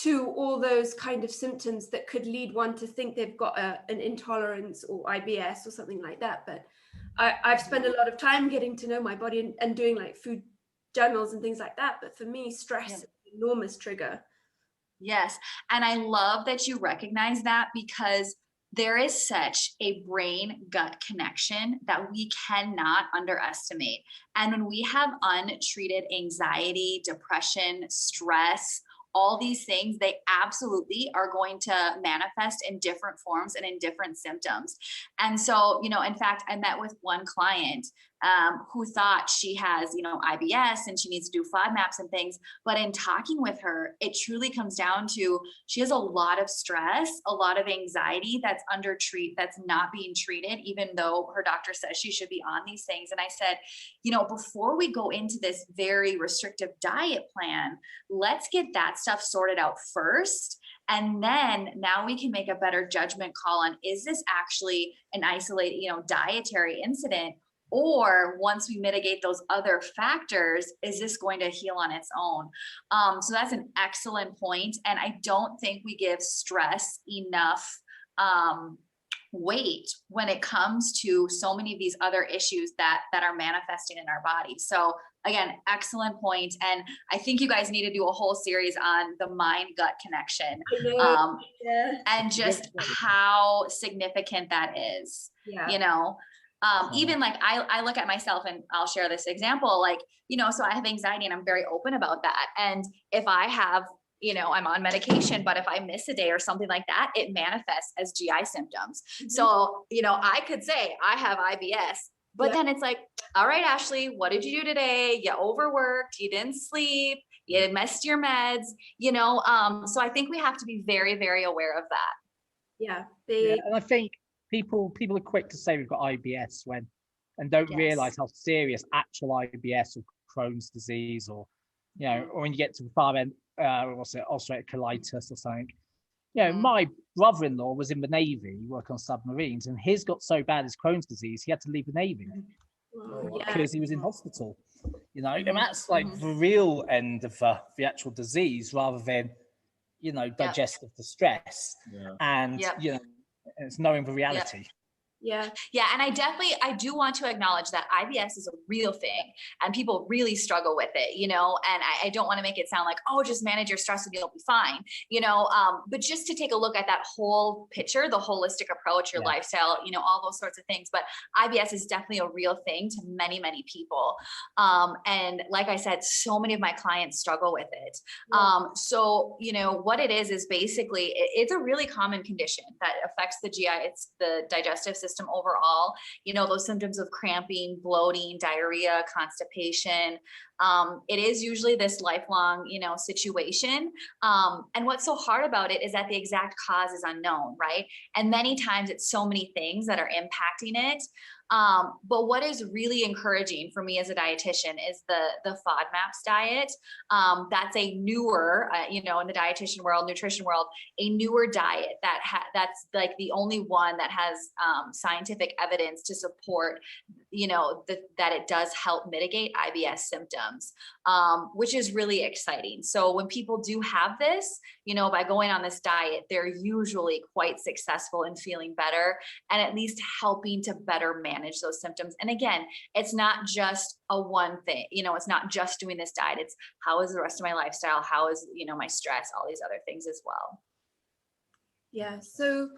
to all those kind of symptoms that could lead one to think they've got an intolerance or IBS or something like that. But I've spent a lot of time getting to know my body and doing like food journals and things like that. But for me, stress is an enormous trigger. Yes. And I love that you recognize that, because there is such a brain-gut connection that we cannot underestimate. And when we have untreated anxiety, depression, stress, all these things, they absolutely are going to manifest in different forms and in different symptoms. And so, you know, in fact, I met with one client who thought she has, you know, IBS and she needs to do Fodmaps and things. But in talking with her, it truly comes down to she has a lot of stress, a lot of anxiety that's that's not being treated, even though her doctor says she should be on these things. And I said, you know, before we go into this very restrictive diet plan, let's get that stuff sorted out first. And then now we can make a better judgment call on, is this actually an isolated, you know, dietary incident? Or once we mitigate those other factors, is this going to heal on its own? So that's an excellent point. And I don't think we give stress enough weight when it comes to so many of these other issues that are manifesting in our body. So again, excellent point. And I think you guys need to do a whole series on the mind-gut connection, and just how significant that is, you know? Even like I look at myself, and I'll share this example, like, you know, so I have anxiety and I'm very open about that. And if I have, you know, I'm on medication, but if I miss a day or something like that, it manifests as GI symptoms. Mm-hmm. So, you know, I could say I have IBS, but then it's like, all right, Ashley, what did you do today? You overworked, you didn't sleep, you missed your meds, you know? So I think we have to be very, very aware of that. Yeah. And I think people are quick to say we've got IBS and don't realize how serious actual IBS or Crohn's disease, or, you know, or when you get to the far end, ulcerative colitis or something. You know, my brother-in-law was in the Navy, working on submarines, and his got so bad as Crohn's disease, he had to leave the Navy because he was in hospital. You know, and that's like the real end of the actual disease, rather than, you know, digestive distress. And, you know, it's knowing the reality. Yeah. Yeah. And I do want to acknowledge that IBS is a real thing and people really struggle with it, and I don't want to make it sound like, oh, just manage your stress and you'll be fine, but just to take a look at that whole picture, the holistic approach, your lifestyle, all those sorts of things. But IBS is definitely a real thing to many, many people. And like I said, so many of my clients struggle with it. So, what it is basically, it's a really common condition that affects the GI. It's the digestive system overall, those symptoms of cramping, bloating, diarrhea, constipation. It is usually this lifelong, situation. And what's so hard about it is that the exact cause is unknown, right? And many times it's so many things that are impacting it. But what is really encouraging for me as a dietitian is the Fodmaps diet. That's a newer, in the dietitian world, nutrition world, a newer diet that's like the only one that has scientific evidence to support, that it does help mitigate IBS symptoms, which is really exciting. So when people do have this, by going on this diet, they're usually quite successful in feeling better and at least helping to better manage those symptoms. And again, it's not just a one thing, it's not just doing this diet. It's how is the rest of my lifestyle? How is, my stress, all these other things as well. Yeah. So,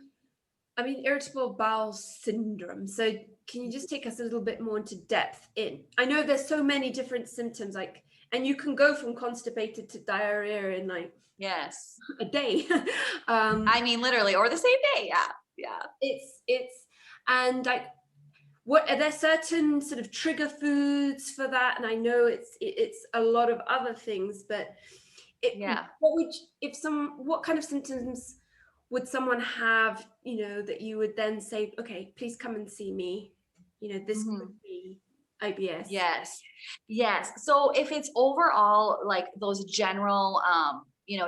irritable bowel syndrome. So can you just take us a little bit more into depth in? I know there's so many different symptoms, and you can go from constipated to diarrhea in yes, a day. Literally, or the same day. Yeah. It's and what are there certain sort of trigger foods for that? And I know it's a lot of other things, but what kind of symptoms would someone have, that you would then say, okay, please come and see me, this could be IBS? Yes. So if it's overall like those general,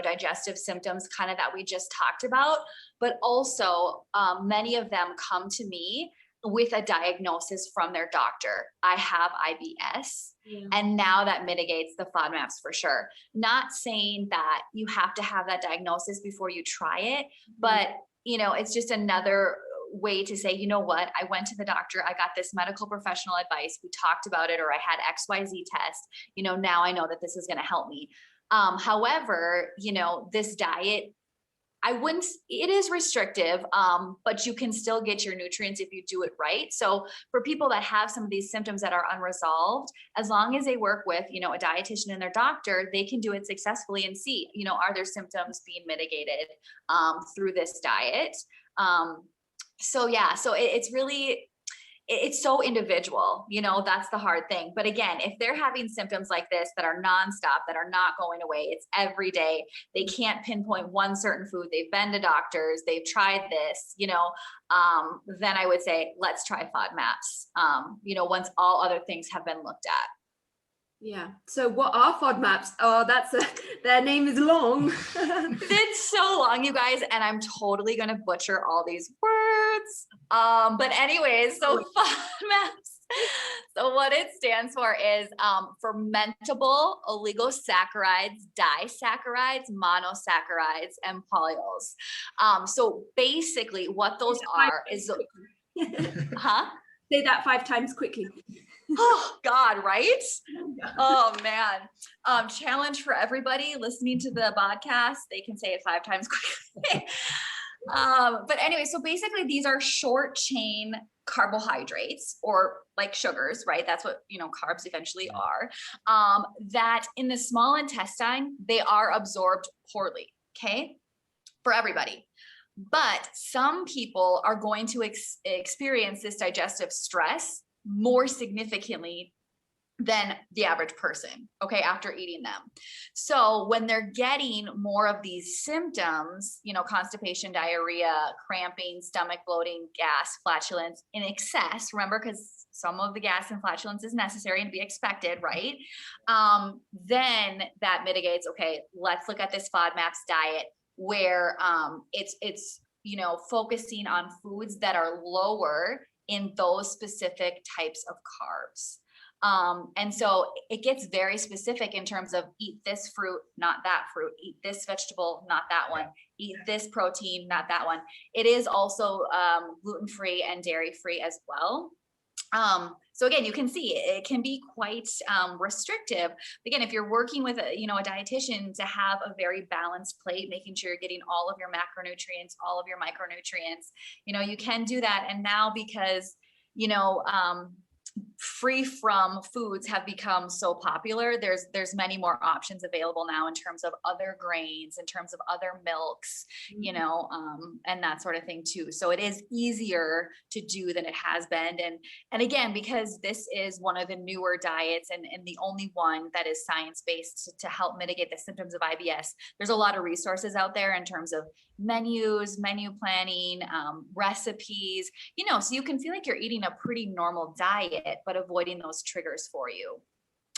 digestive symptoms kind of that we just talked about, but also many of them come to me with a diagnosis from their doctor. I have IBS. Yeah. And now that mitigates the Fodmaps for sure. Not saying that you have to have that diagnosis before you try it, but it's just another way to say, you know what, I went to the doctor, I got this medical professional advice, we talked about it, or I had XYZ test, now I know that this is going to help me. However, this diet, it is restrictive, but you can still get your nutrients if you do it right. So for people that have some of these symptoms that are unresolved, as long as they work with, a dietitian and their doctor, they can do it successfully and see, are their symptoms being mitigated through this diet? So it's really, it's so individual, that's the hard thing. But again, if they're having symptoms like this that are nonstop, that are not going away, it's every day, they can't pinpoint one certain food, they've been to doctors, they've tried this, then I would say, let's try Fodmaps, once all other things have been looked at. Yeah. So what are Fodmaps? Oh, their name is long. It's so long, you guys, and I'm totally going to butcher all these words. But anyways, so Fodmaps. So what it stands for is fermentable oligosaccharides, disaccharides, monosaccharides, and polyols. So basically what those are is, Say that 5 times quickly. Oh God, right? Oh man. Challenge for everybody listening to the podcast. They can say it 5 times quickly. But anyway, so basically these are short chain carbohydrates, or like sugars, right? That's what, carbs eventually are, that in the small intestine, they are absorbed poorly. Okay. For everybody. But some people are going to experience this digestive stress more significantly than the average person, okay, after eating them. So when they're getting more of these symptoms, constipation, diarrhea, cramping, stomach bloating, gas, flatulence in excess, remember, because some of the gas and flatulence is necessary and to be expected, right? Then that mitigates, okay, let's look at this Fodmaps diet where it's focusing on foods that are lower in those specific types of carbs. And so it gets very specific in terms of eat this fruit, not that fruit, eat this vegetable, not that one, eat this protein, not that one. It is also gluten-free and dairy-free as well. So again, you can see it can be quite restrictive. Again, if you're working with a dietitian, to have a very balanced plate, making sure you're getting all of your macronutrients, all of your micronutrients, you can do that. And now because, free from foods have become so popular, there's many more options available now in terms of other grains, in terms of other milks, and that sort of thing too. So it is easier to do than it has been. And again, because this is one of the newer diets and the only one that is science-based to help mitigate the symptoms of IBS, there's a lot of resources out there in terms of menus, menu planning, recipes, so you can feel like you're eating a pretty normal diet, but avoiding those triggers for you.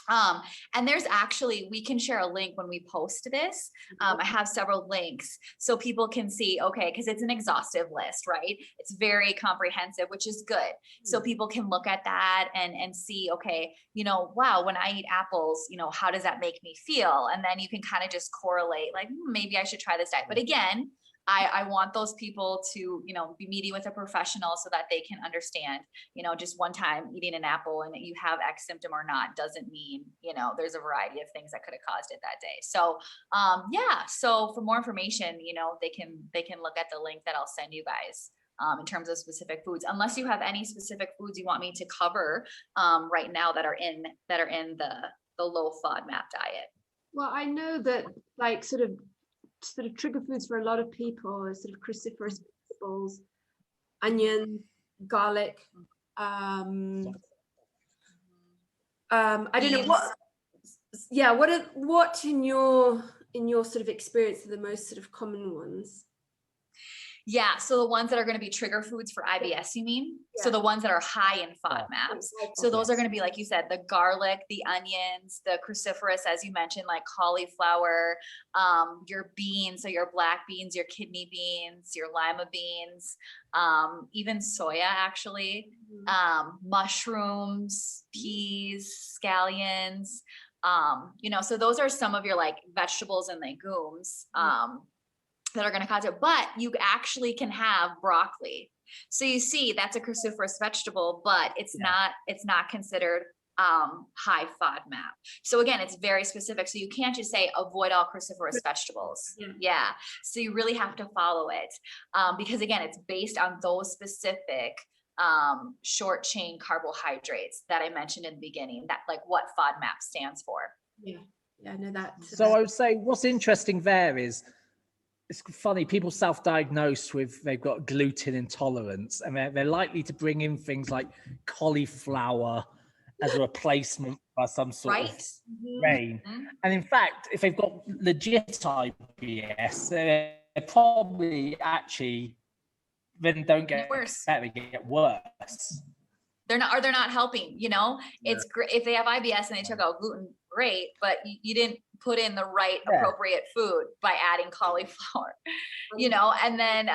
And there's actually, we can share a link when we post this. I have several links so people can see, okay, because it's an exhaustive list, right? It's very comprehensive, which is good. So people can look at that and see, okay, wow, when I eat apples, how does that make me feel? And then you can kind of just correlate, like, maybe I should try this diet. But again, I want those people to, be meeting with a professional so that they can understand, just one time eating an apple and you have X symptom or not doesn't mean, there's a variety of things that could have caused it that day. So, so for more information, they can look at the link that I'll send you guys. In terms of specific foods, unless you have any specific foods you want me to cover right now that are in the low FODMAP diet. Well, I know that like sort of trigger foods for a lot of people are sort of cruciferous vegetables, onion, garlic. I don't know what. Yeah, what in your sort of experience are the most sort of common ones? Yeah, so the ones that are going to be trigger foods for IBS, you mean? Yeah. So the ones that are high in FODMAPs. So those are going to be, like you said, the garlic, the onions, the cruciferous, as you mentioned, like cauliflower, your beans, so your black beans, your kidney beans, your lima beans, even soya, actually, mushrooms, peas, scallions, so those are some of your like vegetables and legumes, that are going to cause it, but you actually can have broccoli. So you see that's a cruciferous vegetable, but it's not considered high FODMAP. So again, it's very specific. So you can't just say avoid all cruciferous vegetables. Yeah. So you really have to follow it because again, it's based on those specific short chain carbohydrates that I mentioned in the beginning, that like what FODMAP stands for. Yeah, I know that. So I would say what's interesting there is, it's funny, people self-diagnose with they've got gluten intolerance, and they're likely to bring in things like cauliflower as a replacement for some sort of grain. And in fact, if they've got legit IBS, they're probably actually then don't get worse, they get worse. They're not helping, it's great if they have IBS and they took out gluten, great, but you didn't put in the right appropriate food by adding cauliflower, and then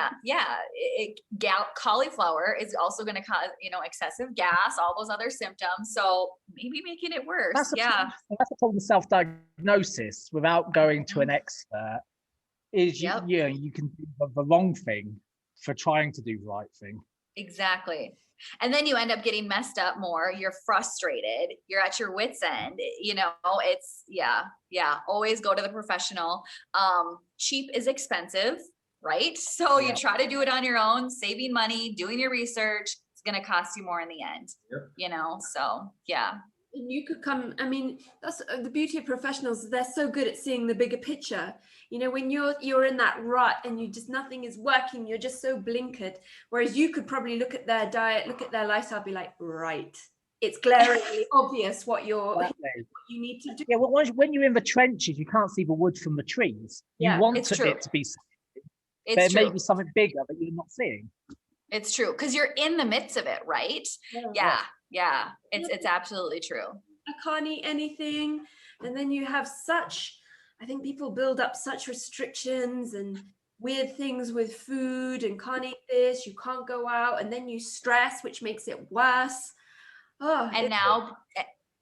cauliflower is also going to cause, excessive gas, all those other symptoms. So maybe making it worse. That's the problem with self-diagnosis without going to an expert is you can do the wrong thing for trying to do the right thing. Exactly. And then you end up getting messed up more. You're frustrated. You're at your wit's end. It's always go to the professional. Cheap is expensive, right? So you try to do it on your own, saving money, doing your research. It's going to cost you more in the end, so yeah. And you could come, that's the beauty of professionals. They're so good at seeing the bigger picture. When you're in that rut and nothing is working, you're just so blinkered. Whereas you could probably look at their diet, look at their lifestyle, be like, right, it's glaringly obvious what what you need to do. Yeah, well, when you're in the trenches, you can't see the wood from the trees. You want it to be something. There may be something bigger that you're not seeing. It's true, because you're in the midst of it, right? Yeah. It's absolutely true. I can't eat anything. And then you have I think people build up such restrictions and weird things with food and can't eat this, you can't go out, and then you stress, which makes it worse. And now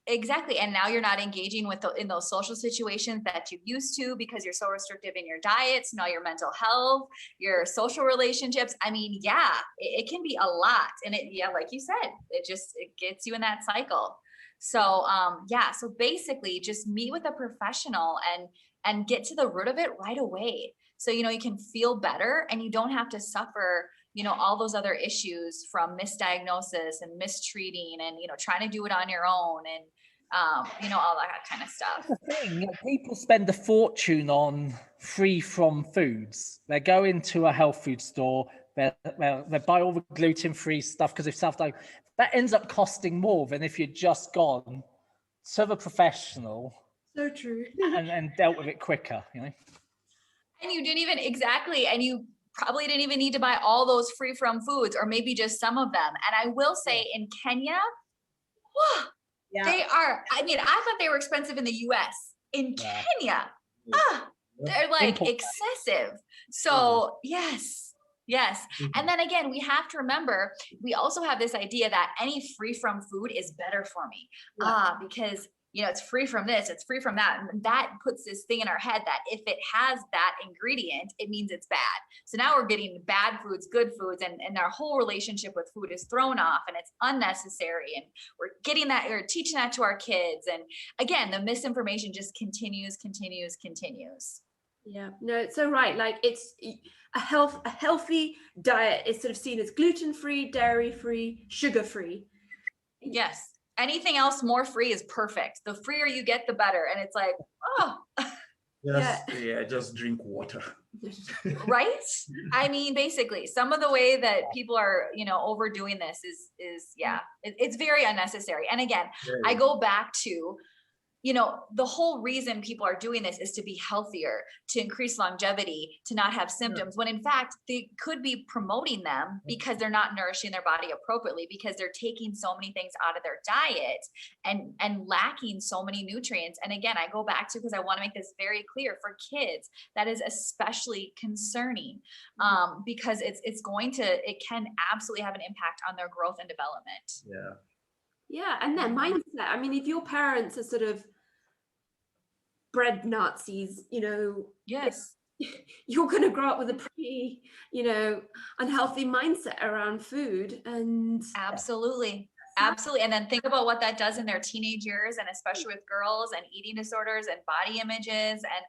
Exactly. And now you're not engaging with in those social situations that you used to because you're so restrictive in your diets. Now your mental health, your social relationships. I mean, yeah, it can be a lot. And like you said, it gets you in that cycle. So, so basically just meet with a professional and get to the root of it right away. So, you can feel better and you don't have to suffer, all those other issues from misdiagnosis and mistreating and, trying to do it on your own and, all that kind of stuff. The thing, people spend a fortune on free from foods. They go into a health food store, they buy all the gluten-free stuff because they've self-diagnosed. That ends up costing more than if you'd just gone to the professional. So true. and dealt with it quicker, And you didn't even and you probably didn't even need to buy all those free from foods or maybe just some of them. And I will say in Kenya, they are, I thought they were expensive in the US. In Kenya, they're like excessive. So yes. And then again, we have to remember, we also have this idea that any free from food is better for me. Because it's free from this, it's free from that. And that puts this thing in our head that if it has that ingredient, it means it's bad. So now we're getting bad foods, good foods, and our whole relationship with food is thrown off and it's unnecessary. And we're getting that, or teaching that to our kids. And again, the misinformation just continues. Yeah, no, it's so right. Like it's a healthy diet is sort of seen as gluten-free, dairy-free, sugar-free. Yes. Anything else more free is perfect. The freer you get, the better. And it's like, just drink water. Right? Basically, some of the way that people are, overdoing this is it's very unnecessary. And again, I go back to, the whole reason people are doing this is to be healthier, to increase longevity, to not have symptoms, when in fact they could be promoting them because they're not nourishing their body appropriately, because they're taking so many things out of their diet and lacking so many nutrients. And again, I go back to, because I want to make this very clear for kids, that is especially concerning, because it can absolutely have an impact on their growth and development. Yeah. And their mindset. If your parents are sort of bread Nazis, yes, you're going to grow up with a pretty, unhealthy mindset around food. And absolutely. And then think about what that does in their teenage years, and especially with girls and eating disorders and body images and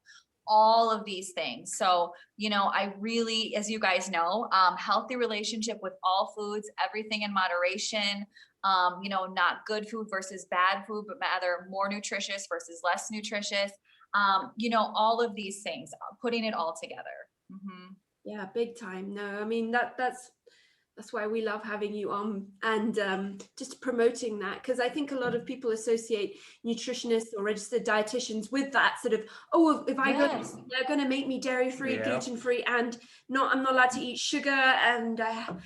all of these things. So, I really, as you guys know, healthy relationship with all foods, everything in moderation, not good food versus bad food, but rather more nutritious versus less nutritious. All of these things, putting it all together. Mm-hmm. Yeah, big time. No, that's why we love having you on, and just promoting that, because I think a lot of people associate nutritionists or registered dietitians with that sort of, if I go, they're going to make me dairy-free, gluten-free, and I'm not allowed to eat sugar, and I'm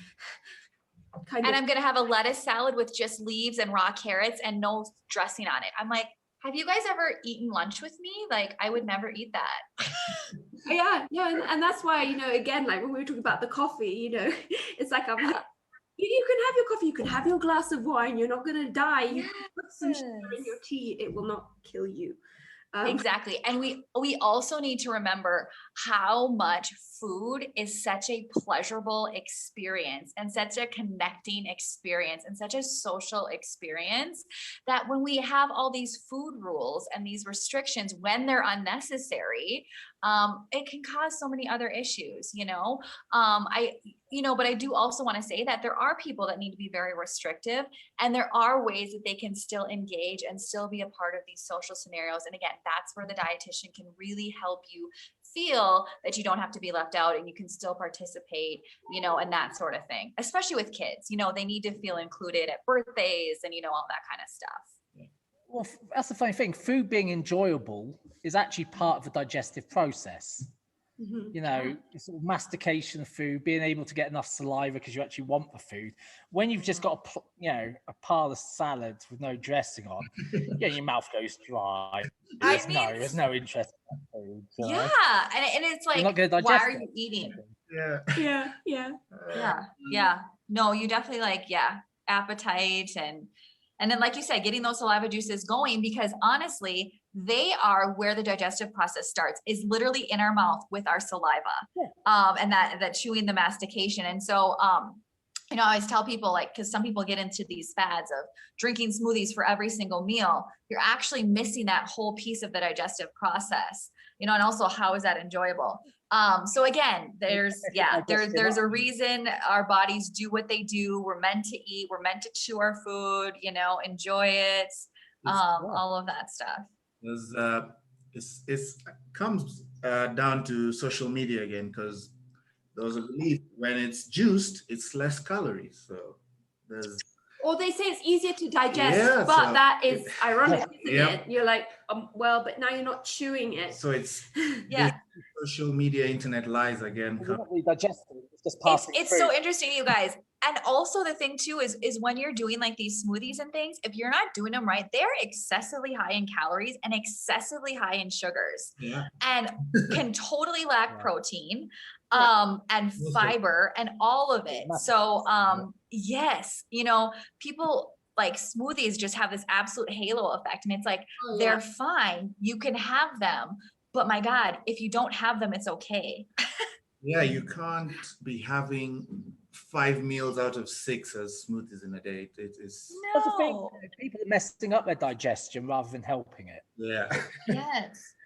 going to have a lettuce salad with just leaves and raw carrots and no dressing on it. I'm like, have you guys ever eaten lunch with me? Like, I would never eat that. Yeah, and that's why, again, like when we were talking about the coffee, it's like, I'm like, you can have your coffee, you can have your glass of wine, you're not going to die. You can put some sugar in your tea, it will not kill you. Exactly. And we also need to remember how much food is such a pleasurable experience and such a connecting experience and such a social experience, that when we have all these food rules and these restrictions, when they're unnecessary, it can cause so many other issues, but I do also want to say that there are people that need to be very restrictive, and there are ways that they can still engage and still be a part of these social scenarios. And again, that's where the dietitian can really help you feel that you don't have to be left out and you can still participate, and that sort of thing, especially with kids. They need to feel included at birthdays and, all that kind of stuff. Well, that's the funny thing. Food being enjoyable is actually part of the digestive process. Mm-hmm. Sort of mastication of food, being able to get enough saliva because you actually want the food. When you've just got a pile of salads with no dressing on, your mouth goes dry. There's no interest in that food. Yeah, and it's like, why are you eating? Yeah. No, you definitely appetite and And then, like you said, getting those saliva juices going, because honestly, they are where the digestive process starts, is literally in our mouth with our saliva, and that chewing, the mastication. And so, you know, I always tell people, like, because some people get into these fads of drinking smoothies for every single meal, you're actually missing that whole piece of the digestive process, you know, and also how is that enjoyable? So again, there's a reason our bodies do what they do. We're meant to eat, we're meant to chew our food, you know, enjoy it, all of that stuff. It comes down to social media again, because there's a belief when it's juiced, it's less calories. So there's. Or they say it's easier to digest, Yeah, but so that is ironic, isn't Yep. it? You're like, well, but now you're not chewing it. So it's Yeah. social media, internet lies again. We're not really digesting. It's just passing It's through. so interesting, you guys. And also the thing too is when you're doing like these smoothies and things, if you're not doing them right, they're excessively high in calories and excessively high in sugars, Yeah. and can totally lack protein, and Also- fiber and all of it. Massive. So, yes, you know, people like smoothies just have this absolute halo effect, and it's like, Oh, they're fine. You can have them, but my God, if you don't have them, it's okay. Yeah, you can't be having 5 meals out of 6 as smoothies in a day. It is. That's the thing. No. People are messing up their digestion rather than helping it. Yeah.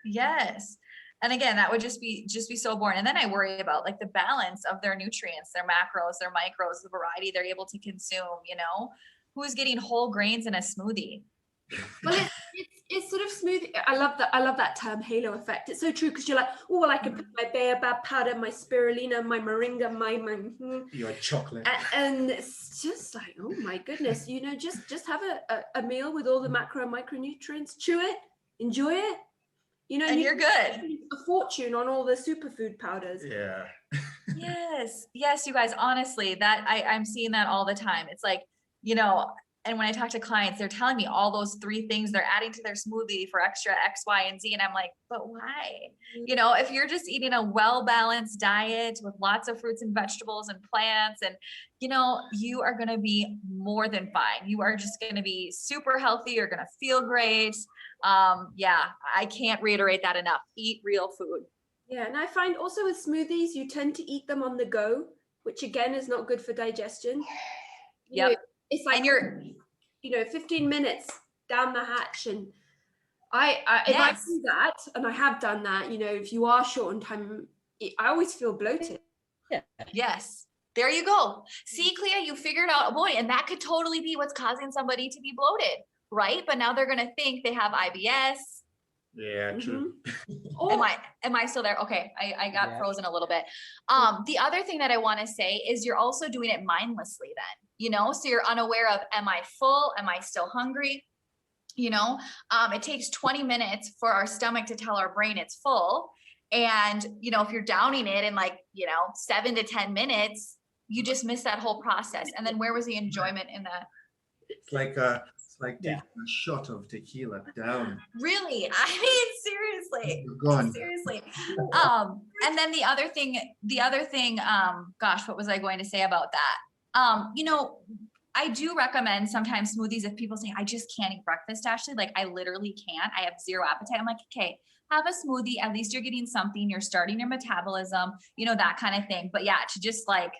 Yes. And again, that would just be so boring. And then I worry about like the balance of their nutrients, their macros, their micros, the variety they're able to consume, you know, who's getting whole grains in a smoothie. Well, it's sort of smooth. I love that term, halo effect. It's so true, because you're like, oh, well, I can put my baobab powder, my spirulina, my moringa, my Your chocolate. and it's just like, oh my goodness, you know, just have a meal with all the macro and micronutrients, chew it, enjoy it, you know, And you're good. A fortune on all the superfood powders. Yeah. Yes, you guys, honestly, that I'm seeing that all the time. It's like, you know, and when I talk to clients, they're telling me all those 3 things they're adding to their smoothie for extra X, Y, and Z. And I'm like, but why? You know, if you're just eating a well-balanced diet with lots of fruits and vegetables and plants, and, you know, you are going to be more than fine. You are just going to be super healthy. You're going to feel great. Yeah, I can't reiterate that enough. Eat real food. Yeah, and I find also with smoothies, you tend to eat them on the go, which again is not good for digestion. You Yep. know, it's like, And you're, you know, 15 minutes down the hatch, and if I Yes. do that, and I have done that, you know, if you are short on time, I always feel bloated. Yeah. yes, there you go. See, Clea, you figured out, boy, and that could totally be what's causing somebody to be bloated, right? But now they're going to think they have IBS. Yeah, true. Am I still there? Okay. I got Yeah. frozen a little bit. The other thing that I want to say is you're also doing it mindlessly then, you know, so you're unaware of, am I full? Am I still hungry? You know, it takes 20 minutes for our stomach to tell our brain it's full. And, you know, if you're downing it in like, you know, 7 to 10 minutes, you just miss that whole process. And then where was the enjoyment in that? It's like taking a shot of tequila down. Really? I mean, seriously. You're gone. Seriously. And then the other thing, gosh, what was I going to say about that? You know, I do recommend sometimes smoothies if people say, I just can't eat breakfast, Ashley. Like I literally can't. I have zero appetite. I'm like, okay, have a smoothie. At least you're getting something. You're starting your metabolism, you know, that kind of thing. But yeah, to just like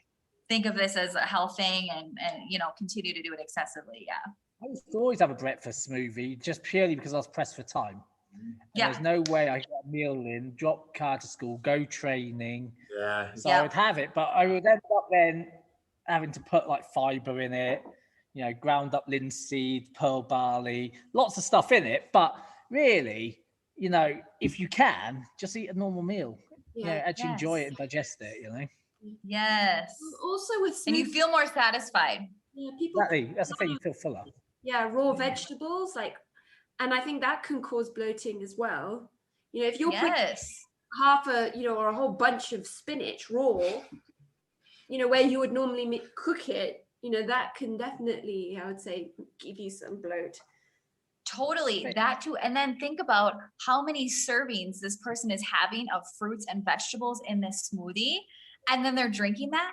think of this as a health thing and you know, continue to do it excessively. Yeah. I used to always have a breakfast smoothie just purely because I was pressed for time. And Yeah. there's no way I get a meal in, drop car to school, go training. Yeah. So Yeah. I would have it, but I would end up then having to put like fiber in it, you know, ground up linseed, pearl barley, lots of stuff in it. But really, you know, if you can, just eat a normal meal. You know, actually enjoy it and digest it, you know. Yes. Also with And you smoothies, feel more satisfied. yeah, people, Exactly. That's the thing, you feel fuller. yeah, raw vegetables, like, and I think that can cause bloating as well. You know, if you're putting Yes. half a, you know, or a whole bunch of spinach raw, you know, where you would normally cook it, you know, that can definitely, I would say, give you some bloat. Totally, that too. And then think about how many servings this person is having of fruits and vegetables in this smoothie. And then they're drinking that.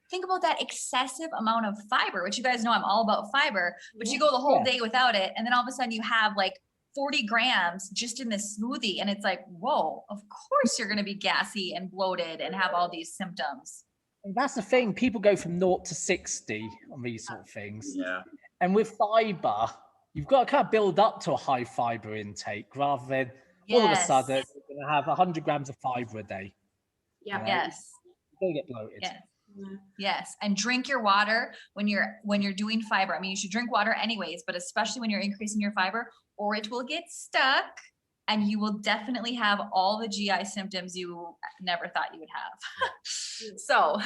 think about that excessive amount of fiber, which you guys know I'm all about fiber, but you go the whole day without it. And then all of a sudden you have like 40 grams just in this smoothie. And it's like, whoa, of course you're going to be gassy and bloated and have all these symptoms. And that's the thing. People go from 0 to 60 on these sort of things. Yeah. And with fiber, you've got to kind of build up to a high fiber intake rather than all of a sudden you're going to have 100 grams of fiber a day. Yeah. Yes. You're going to get bloated. Yes. Yes. And drink your water when you're doing fiber. I mean, you should drink water anyways, but especially when you're increasing your fiber, or it will get stuck and you will definitely have all the GI symptoms you never thought you would have. So,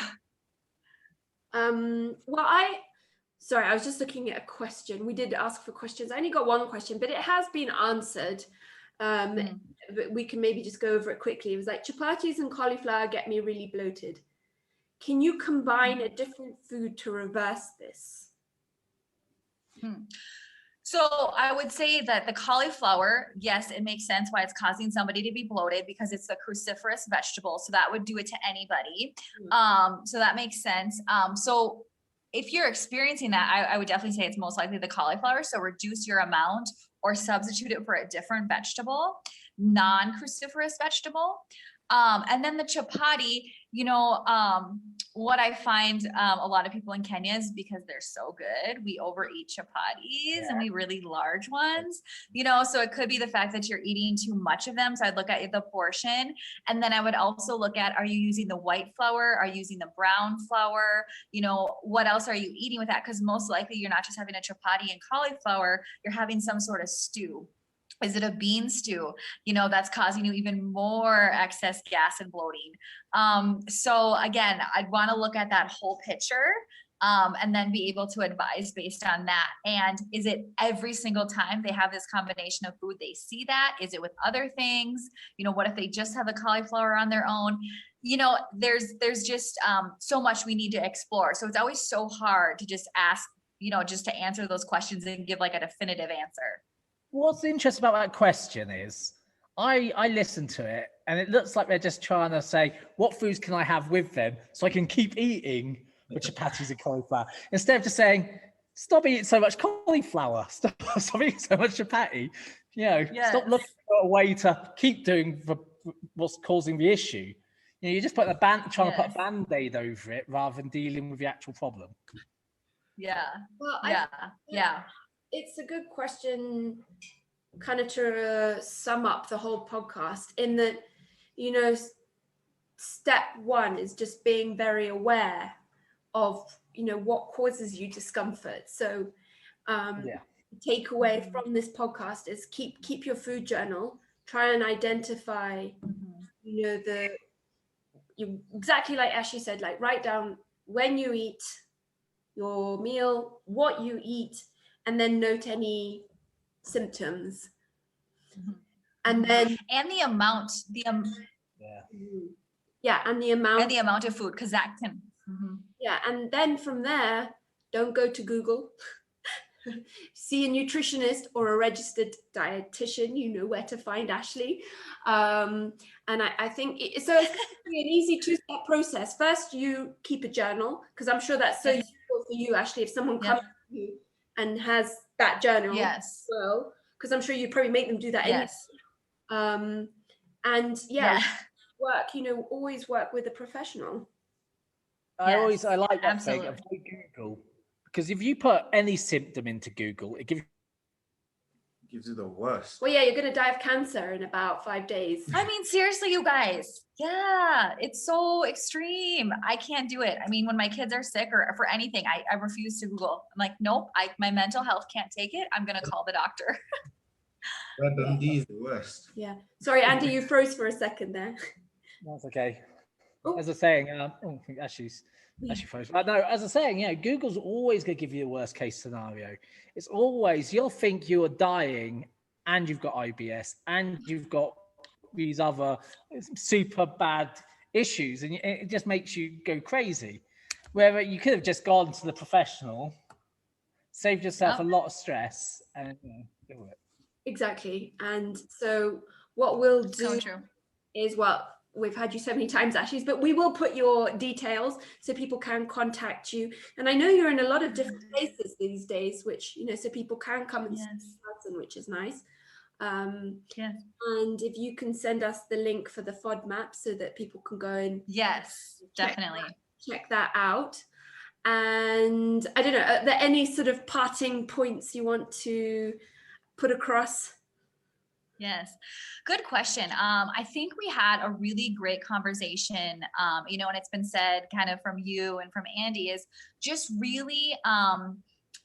sorry, I was just looking at a question. We did ask for questions. I only got one question, but it has been answered. But we can maybe just go over it quickly. It was like, chapatis and cauliflower get me really bloated. Can you combine a different food to reverse this? So I would say that the cauliflower, yes, it makes sense why it's causing somebody to be bloated because it's a cruciferous vegetable. So that would do it to anybody. So that makes sense. So if you're experiencing that, I would definitely say it's most likely the cauliflower. So reduce your amount or substitute it for a different vegetable, non-cruciferous vegetable. And then the chapati, what I find a lot of people in Kenya is because they're so good, we overeat chapatis and we really large ones, so it could be the fact that you're eating too much of them. So I'd look at the portion, and then I would also look at, are you using the white flour? Are you using the brown flour? What else are you eating with that? Because most likely you're not just having a chapati and cauliflower, you're having some sort of stew. Is it a bean stew, that's causing you even more excess gas and bloating? So again, I'd want to look at that whole picture and then be able to advise based on that. And is it every single time they have this combination of food, they see that? Is it with other things? What if they just have the cauliflower on their own? There's just so much we need to explore. So it's always so hard to just ask, just to answer those questions and give like a definitive answer. What's interesting about that question is I listen to it and it looks like they're just trying to say, what foods can I have with them so I can keep eating the chapatis and cauliflower? Instead of just saying, stop eating so much cauliflower, stop eating so much chapati, stop looking for a way to keep doing what's causing the issue. You're just putting trying to put a Band-Aid over it rather than dealing with the actual problem. Yeah. Well, yeah. It's a good question kind of to sum up the whole podcast in that, step one is just being very aware of, what causes you discomfort. So takeaway from this podcast is keep your food journal, try and identify, exactly like Ashley said, like write down when you eat your meal, what you eat, and then note any symptoms. And then the amount, and the amount of food, because that can and then from there, don't go to Google. See a nutritionist or a registered dietitian. You know where to find Ashley. And I think it's an easy two-step process. First, you keep a journal, because I'm sure that's so useful for you, Ashley, if someone comes to you and has that journal as well, because I'm sure you probably make them do that anyway. Work, always work with a professional. I like that thing. Avoid Google, because if you put any symptom into Google, it gives you the worst. Well, you're going to die of cancer in about 5 days. I mean, seriously, you guys. Yeah, it's so extreme. I can't do it. I mean, when my kids are sick or for anything, I refuse to Google. I'm like, nope, my mental health can't take it. I'm going to call the doctor. WebMD is the worst. Yeah. Sorry, Andy, you froze for a second there. That's okay. As I was saying, Ashley froze. No, as I was saying, Google's always going to give you the worst case scenario. It's always, you'll think you are dying and you've got IBS and you've got these other super bad issues, and it just makes you go crazy. Where you could have just gone to the professional, saved yourself a lot of stress, and do it. Exactly. And so what we'll do is, we've had you so many times, Ashley's, but we will put your details so people can contact you. And I know you're in a lot of different places these days, which, you know, so people can come and see you in person, which is nice. And if you can send us the link for the FODMAP so that people can go and definitely check that out. And I don't know, are there any sort of parting points you want to put across? Yes, good question. I think we had a really great conversation, you know, and it's been said kind of from you and from Andy, is just really,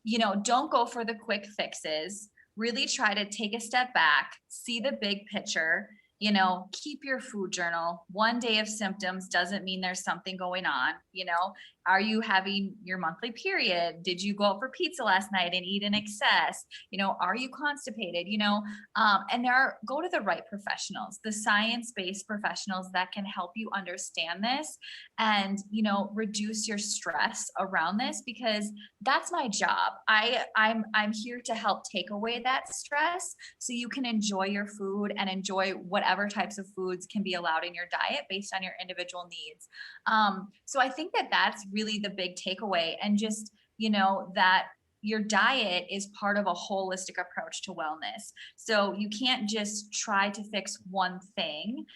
you know, don't go for the quick fixes. Really try to take a step back, see the big picture, you know, keep your food journal. One day of symptoms doesn't mean there's something going on. You know, are you having your monthly period? Did you go out for pizza last night and eat in excess? You know, are you constipated? You know, and go to the right professionals, the science-based professionals that can help you understand this and, you know, reduce your stress around this, because that's my job. I'm here to help take away that stress so you can enjoy your food and enjoy whatever types of foods can be allowed in your diet based on your individual needs. So I think that that's really the big takeaway, and just, you know, that your diet is part of a holistic approach to wellness. So you can't just try to fix one thing,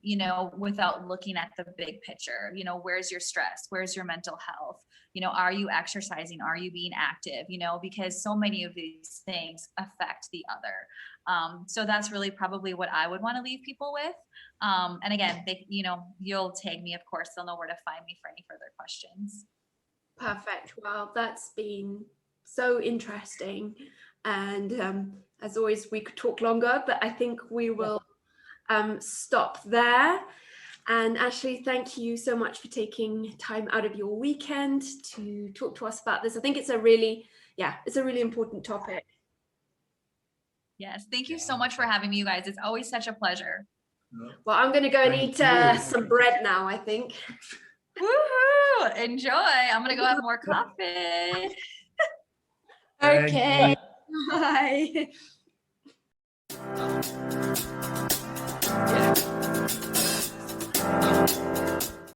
you know, without looking at the big picture. You know, where's your stress? Where's your mental health? You know, are you exercising? Are you being active? You know, because so many of these things affect the other. So that's really probably what I would want to leave people with. And again, you know, you'll tag me, of course, they'll know where to find me for any further questions. Perfect. Well, that's been so interesting. And as always, we could talk longer, but I think we will stop there. And Ashley, thank you so much for taking time out of your weekend to talk to us about this. I think it's a really important topic. Yes, thank you so much for having me, you guys. It's always such a pleasure. Well, I'm going to go and eat some bread now, I think. Woohoo! Enjoy. I'm going to go have more coffee. Okay. Bye.